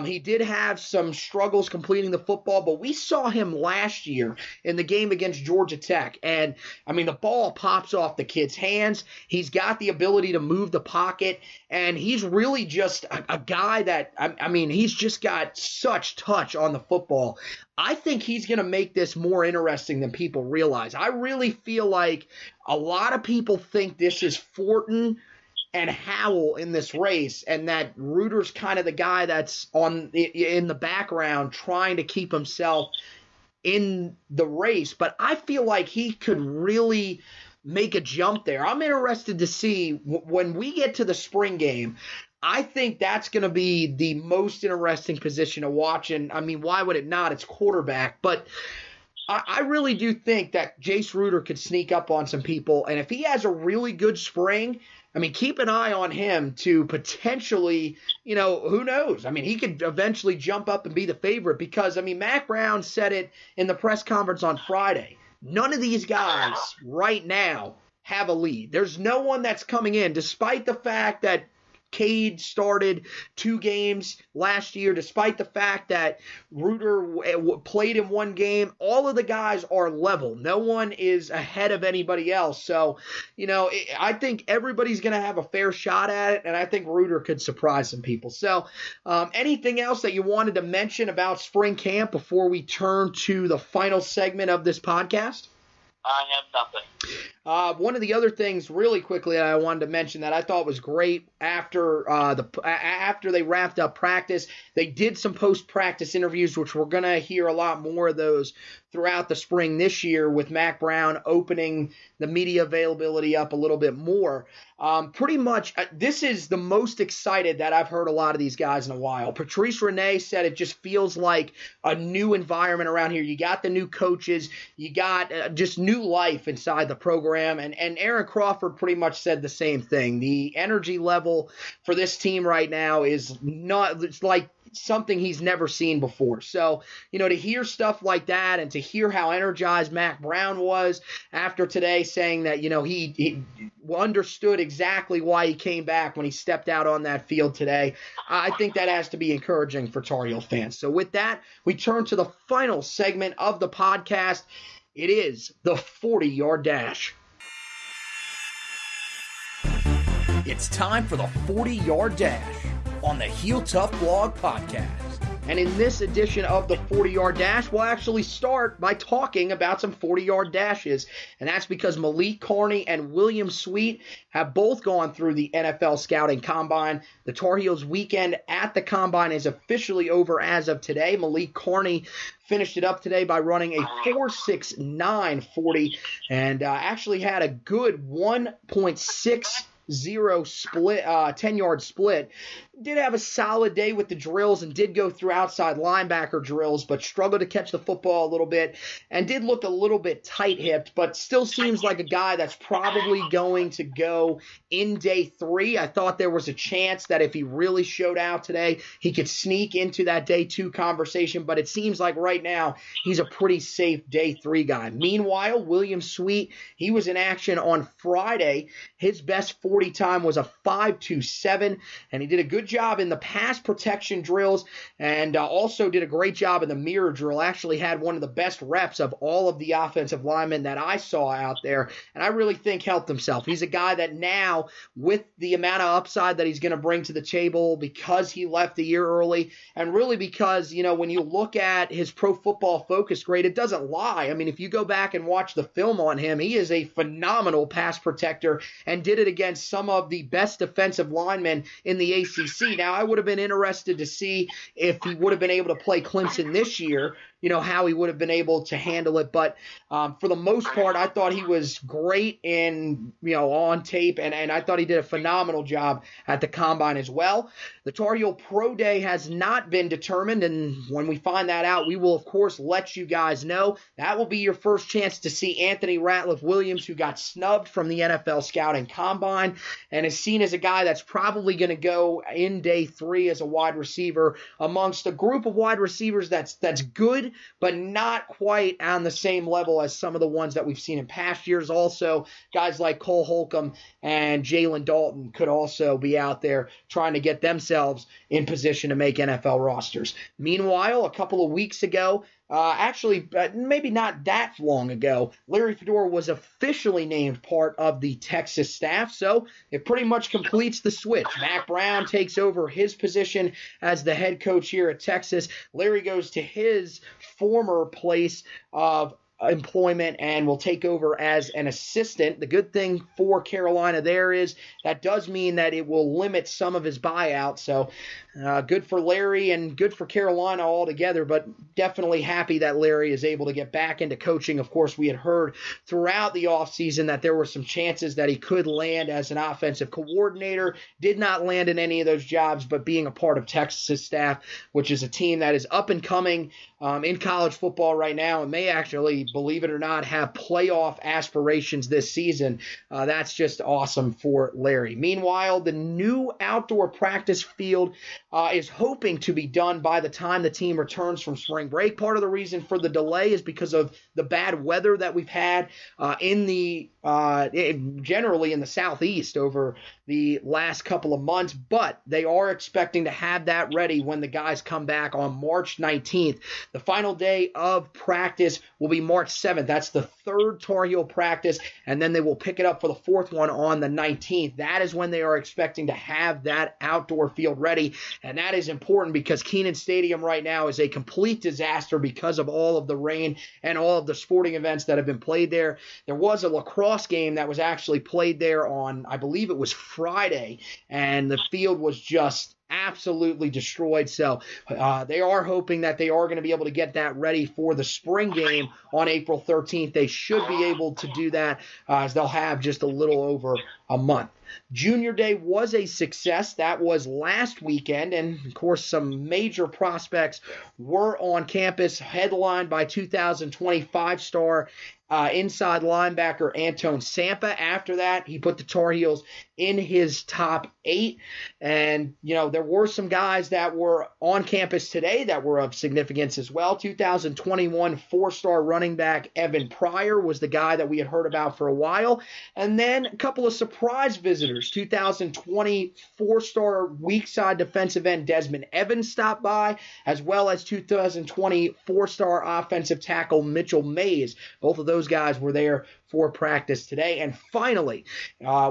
Speaker 5: He did have some struggles completing the football, but we saw him last year in the game against Georgia Tech. And, the ball pops off the kid's hands. He's got the ability to move the pocket, and he's really just a guy that, he's just got such touch on the football. I think he's going to make this more interesting than people realize. I really feel like a lot of people think this is Fortin and Howell in this race, and that Ruder's kind of the guy that's in the background trying to keep himself in the race. But I feel like he could really make a jump there. I'm interested to see when we get to the spring game. I think that's going to be the most interesting position to watch. And, why would it not? It's quarterback. But I really do think that Jace Ruder could sneak up on some people. And if he has a really good spring, keep an eye on him to potentially, who knows? He could eventually jump up and be the favorite, because, Mack Brown said it in the press conference on Friday. None of these guys right now have a lead. There's no one that's coming in, despite the fact that Cade started 2 games last year, despite the fact that Ruder played in 1 game. All of the guys are level. No one is ahead of anybody else. So, I think everybody's going to have a fair shot at it, and I think Ruder could surprise some people. So, anything else that you wanted to mention about spring camp before we turn to the final segment of this podcast?
Speaker 6: I have nothing.
Speaker 5: One of the other things really quickly that I wanted to mention that I thought was great after they wrapped up practice, they did some post-practice interviews, which we're going to hear a lot more of those throughout the spring this year, with Mack Brown opening the media availability up a little bit more. Pretty much, this is the most excited that I've heard a lot of these guys in a while. Patrice Renee said it just feels like a new environment around here. You got the new coaches. You got just new life inside the program. And Aaron Crawford pretty much said the same thing. The energy level for this team right now is not – it's like something he's never seen before. So, to hear stuff like that and to hear how energized Mack Brown was after today, saying that, he understood exactly why he came back when he stepped out on that field today, I think that has to be encouraging for Tar Heel fans. So with that, we turn to the final segment of the podcast. It is the 40-yard dash.
Speaker 4: It's time for the 40-yard dash on the Heel Tough Blog Podcast.
Speaker 5: And in this edition of the 40-yard dash, we'll actually start by talking about some 40-yard dashes. And that's because Malik Carney and William Sweet have both gone through the NFL Scouting Combine. The Tar Heels weekend at the Combine is officially over as of today. Malik Carney finished it up today by running a 4.69 40 and actually had a good 1.60 split, 10-yard split. Did have a solid day with the drills and did go through outside linebacker drills, but struggled to catch the football a little bit and did look a little bit tight-hipped, but still seems like a guy that's probably going to go in day 3. I thought there was a chance that if he really showed out today, he could sneak into that day 2 conversation, but it seems like right now he's a pretty safe day 3 guy. Meanwhile, William Sweet, he was in action on Friday. His best 40 time was a 5.27, and he did a good job in the pass protection drills and also did a great job in the mirror drill. Actually had one of the best reps of all of the offensive linemen that I saw out there, and I really think helped himself. He's a guy that now, with the amount of upside that he's going to bring to the table because he left the year early, and really because, you know, when you look at his Pro Football Focus grade, it doesn't lie. I mean, if you go back and watch the film on him, he is a phenomenal pass protector and did it against some of the best defensive linemen in the ACC. Now, I would have been interested to see if he would have been able to play Clemson this year, you know, how he would have been able to handle it. But for the most part, I thought he was great in, you know, on tape, and I thought he did a phenomenal job at the Combine as well. The Tar Heel Pro Day has not been determined, and when we find that out, we will, of course, let you guys know. That will be your first chance to see Anthony Ratliff-Williams, who got snubbed from the NFL Scouting Combine and is seen as a guy that's probably going to go in day 3 as a wide receiver amongst a group of wide receivers that's good, but not quite on the same level as some of the ones that we've seen in past years. Also, guys like Cole Holcomb and Jalen Dalton could also be out there trying to get themselves in position to make NFL rosters. Meanwhile, a couple of weeks ago, maybe not that long ago, Larry Fedora was officially named part of the Texas staff, so it pretty much completes the switch. Mack Brown takes over his position as the head coach here at Texas. Larry goes to his former place of employment and will take over as an assistant. The good thing for Carolina there is that does mean that it will limit some of his buyout. So good for Larry and good for Carolina altogether, but definitely happy that Larry is able to get back into coaching. Of course, we had heard throughout the offseason that there were some chances that he could land as an offensive coordinator. Did not land in any of those jobs, but being a part of Texas staff, which is a team that is up and coming in college football right now and may actually, believe it or not, have playoff aspirations this season. That's just awesome for Larry. Meanwhile, the new outdoor practice field is hoping to be done by the time the team returns from spring break. Part of the reason for the delay is because of the bad weather that we've had generally in the southeast over the last couple of months, but they are expecting to have that ready when the guys come back on March 19th. The final day of practice will be March 7th. That's the third Tar Heel practice, and then they will pick it up for the fourth one on the 19th. That is when they are expecting to have that outdoor field ready, and that is important because Kenan Stadium right now is a complete disaster because of all of the rain and all of the sporting events that have been played there. There was a lacrosse game that was actually played there on, I believe it was Friday, and the field was just absolutely destroyed. So they are hoping that they are going to be able to get that ready for the spring game on April 13th. They should be able to do that as they'll have just a little over a month. Junior Day was a success. That was last weekend, and of course some major prospects were on campus, headlined by 2020 5-star inside linebacker Antone Sampa. After that, he put the Tar Heels in his top 8. And, you know, there were some guys that were on campus today that were of significance as well. 2021 4-star running back Evan Pryor was the guy that we had heard about for a while. And then a couple of surprise visitors. 2020 4-star weak side defensive end Desmond Evans stopped by, as well as 2020 4-star offensive tackle Mitchell Mays. Both of those those guys were there for practice today. And finally,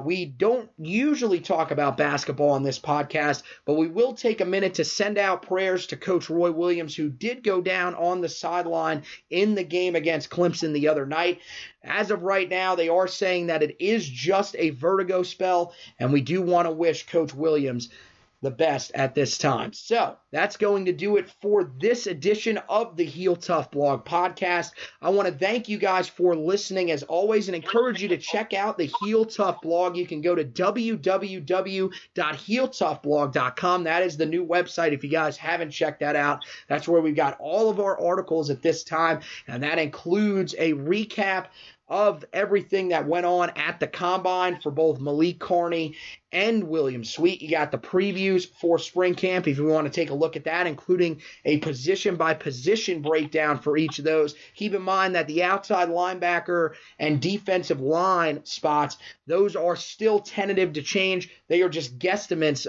Speaker 5: we don't usually talk about basketball on this podcast, but we will take a minute to send out prayers to Coach Roy Williams, who did go down on the sideline in the game against Clemson the other night. As of right now, they are saying that it is just a vertigo spell, and we do want to wish Coach Williams the best at this time. So that's going to do it for this edition of the Heel Tough Blog podcast. I want to thank you guys for listening as always and encourage you to check out the Heel Tough blog. You can go to www.heeltoughblog.com. That is the new website if you guys haven't checked that out. That's where we've got all of our articles at this time, and that includes a recap of everything that went on at the Combine for both Malik Carney and William Sweet. You got the previews for spring camp if you want to take a look at that, including a position-by-position breakdown for each of those. Keep in mind that the outside linebacker and defensive line spots, those are still tentative to change. They are just guesstimates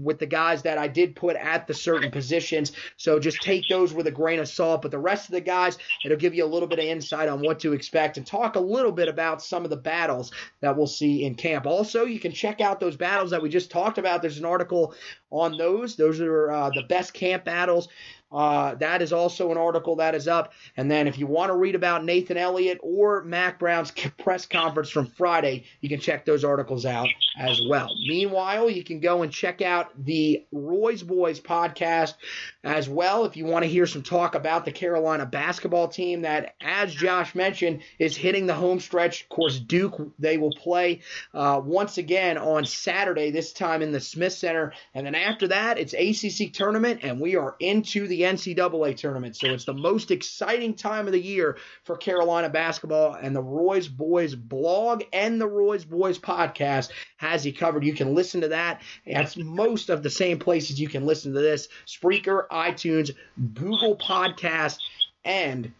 Speaker 5: with the guys that I did put at the certain positions. So just take those with a grain of salt. But the rest of the guys, it'll give you a little bit of insight on what to expect and talk a little bit about some of the battles that we'll see in camp. Also, you can check out those battles that we just talked about. There's an article on those. Those are the best camp battles. That is also an article that is up. And then if you want to read about Nathan Elliott or Mac Brown's press conference from Friday, you can check those articles out as well. Meanwhile, you can go and check out the Roy's Boys podcast as well if you want to hear some talk about the Carolina basketball team that, as Josh mentioned, is hitting the home stretch. Of course, Duke, they will play once again on Saturday, this time in the Smith Center. And then after that, it's ACC tournament, and we are into the NCAA tournament. So it's the most exciting time of the year for Carolina basketball, and the Roy's Boys blog and the Roy's Boys podcast has you covered. You can listen to that at most of the same places you can listen to this: Spreaker, iTunes, Google Podcast, and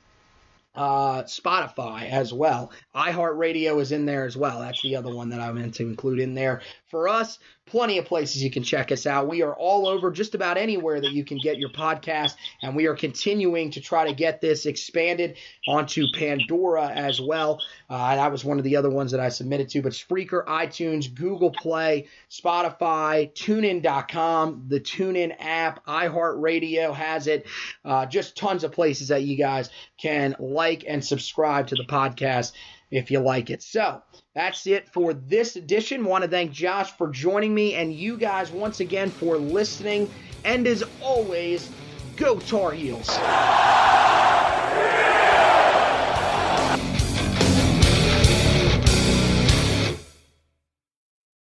Speaker 5: Spotify as well. iHeartRadio is in there as well. That's the other one that I meant to include in there. For us, plenty of places you can check us out. We are all over just about anywhere that you can get your podcast, and we are continuing to try to get this expanded onto Pandora as well. That was one of the other ones that I submitted to, but Spreaker, iTunes, Google Play, Spotify, TuneIn.com, the TuneIn app, iHeartRadio has it. Just tons of places that you guys can like and subscribe to the podcast if you like it. So that's it for this edition. Want to thank Josh for joining me and you guys once again for listening. And as always, go Tar Heels.